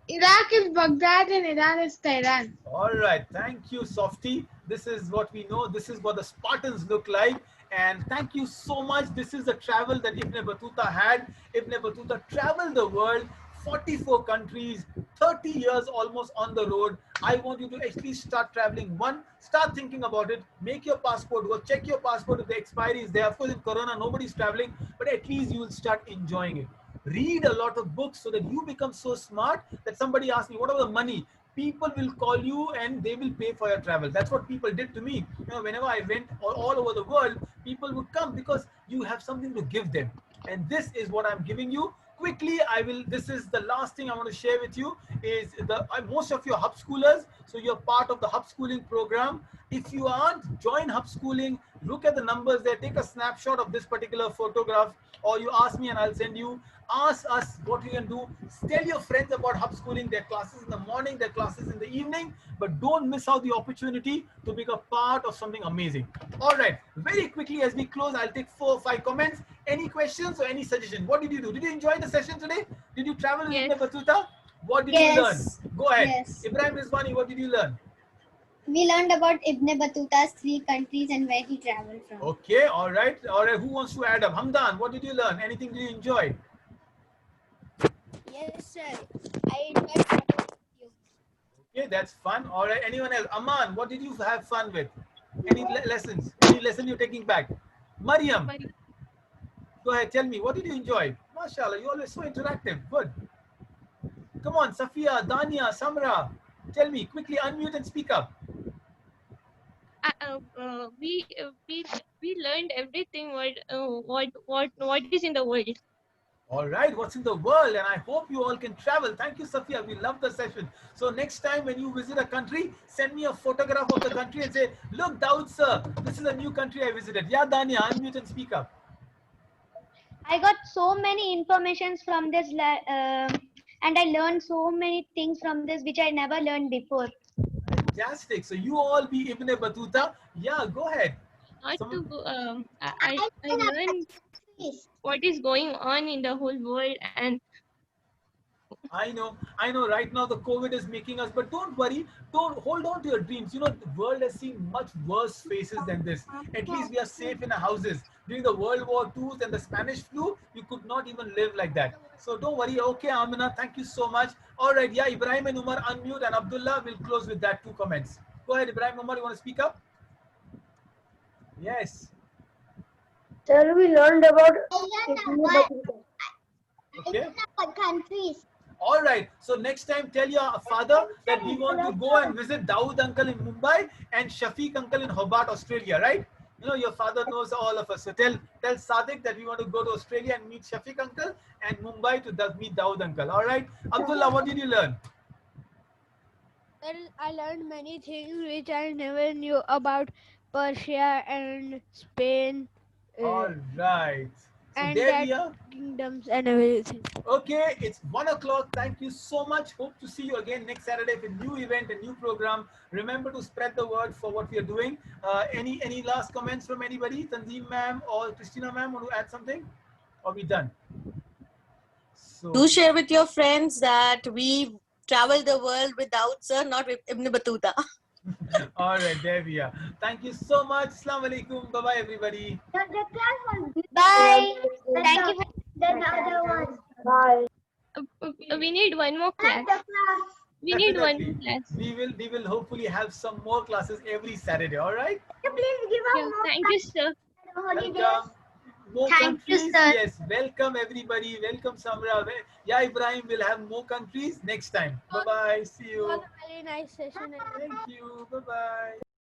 S9: Iraq is Baghdad and Iran is Tehran.
S1: All right, thank you, Softy. This is what we know. This is what the Spartans look like. And thank you so much. This is the travel that Ibn Battuta had. Ibn Battuta traveled the world, 44 countries, 30 years almost on the road. I want you to at least start traveling. One, start thinking about it. Make your passport. Go check your passport if the expiry is there. Of course, in Corona, nobody's traveling, but at least you will start enjoying it. Read a lot of books so that you become so smart that somebody asks me, what are the money? People will call you and they will pay for your travel. That's what people did to me. You know, whenever I went all over the world, people would come because you have something to give them. And this is what I'm giving you. Quickly, this is the last thing I want to share with you is most of your hub schoolers. So you're part of the hub schooling program. If you aren't, join hub schooling. Look at the numbers there. Take a snapshot of this particular photograph, or you ask me and I'll send you. Ask us what you can do. Tell your friends about hub schooling. Their classes in the morning, their classes in the evening, but don't miss out the opportunity to be a part of something amazing. All right, very quickly as we close, I'll take 4 or 5 comments. Any questions or any suggestion? What did you do? Did you enjoy the session today? Did you travel with Ibn Battuta? What did you learn? Go ahead.
S2: Yes.
S1: Ibrahim Rizwani, what did you learn?
S2: We learned about Ibn Battuta's 3 countries and where he traveled from.
S1: Okay, all right. All right, who wants to add up? Hamdan, what did you learn? Anything did you enjoy?
S4: Yes, sir. I enjoyed traveling with you.
S1: Okay, that's fun. All right, anyone else? Aman, what did you have fun with? Any lessons? Any lesson you're taking back? Mariam, go ahead, tell me, what did you enjoy? MashaAllah, you're always so interactive. Good. Come on, Safia, Dania, Samra, tell me, quickly unmute and speak up.
S7: We learned everything what is in the world.
S1: All right, what's in the world? And I hope you all can travel. Thank you, Safia. We love the session. So next time when you visit a country, send me a photograph of the country and say, look, Daud sir, this is a new country I visited. Yeah, Dania, unmute and speak up.
S5: I got so many informations from this and I learned so many things from this which I never learned before.
S1: Fantastic. So you all be Ibn Battuta. Yeah, go ahead.
S7: I learned what is going on in the whole world, and
S1: I know right now the COVID is making us, but don't worry, don't hold on to your dreams. You know, the world has seen much worse faces than this. At least we are safe in our houses. During the World War II and the Spanish flu, you could not even live like that. So don't worry. Okay, Amina, thank you so much. All right, yeah, Ibrahim and Umar unmute, and Abdullah will close with that 2 comments. Go ahead, Ibrahim, Umar, you want to speak up? Yes.
S6: Sir, we learned about
S1: Okay.
S3: countries.
S1: All right. So next time, tell your father that we want to go and visit Dawood uncle in Mumbai and Shafiq uncle in Hobart, Australia. Right? You know your father knows all of us. So tell Sadiq that we want to go to Australia and meet Shafiq uncle and Mumbai to meet Dawood uncle. All right. Abdullah, what did you learn?
S4: Well, I learned many things which I never knew about Persia and Spain
S1: All right. So
S4: and
S1: there
S4: that
S1: we are.
S4: kingdoms and everything.
S1: Okay, it's 1 o'clock. Thank you so much. Hope to see you again next Saturday with a new event, a new program. Remember to spread the word for what we are doing. Any last comments from anybody? Tanzeem ma'am or Christina ma'am want to add something? Or we done? So
S10: Do share with your friends that we travel the world without Sir, not with Ibn Battuta.
S1: all right, there we are. Thank you so much. Assalamu alaikum. Bye bye everybody.
S3: The class was
S5: Bye. Thank you.
S3: than the other one.
S6: Bye.
S9: We need one more class.
S3: The class.
S9: We need one
S1: Definitely.
S9: more class.
S1: We will hopefully have some more classes every Saturday. All right.
S3: Please give us
S9: Yeah,
S3: more
S9: thank you, sir.
S3: holidays.
S1: Welcome. More
S5: Thank you,
S1: countries.
S5: sir.
S1: Yes. Welcome everybody. Welcome Samra. Yeah, Ibrahim will have more countries next time. Bye bye. See
S4: It
S1: you.
S4: was a very nice session.
S1: Thank you. Bye bye.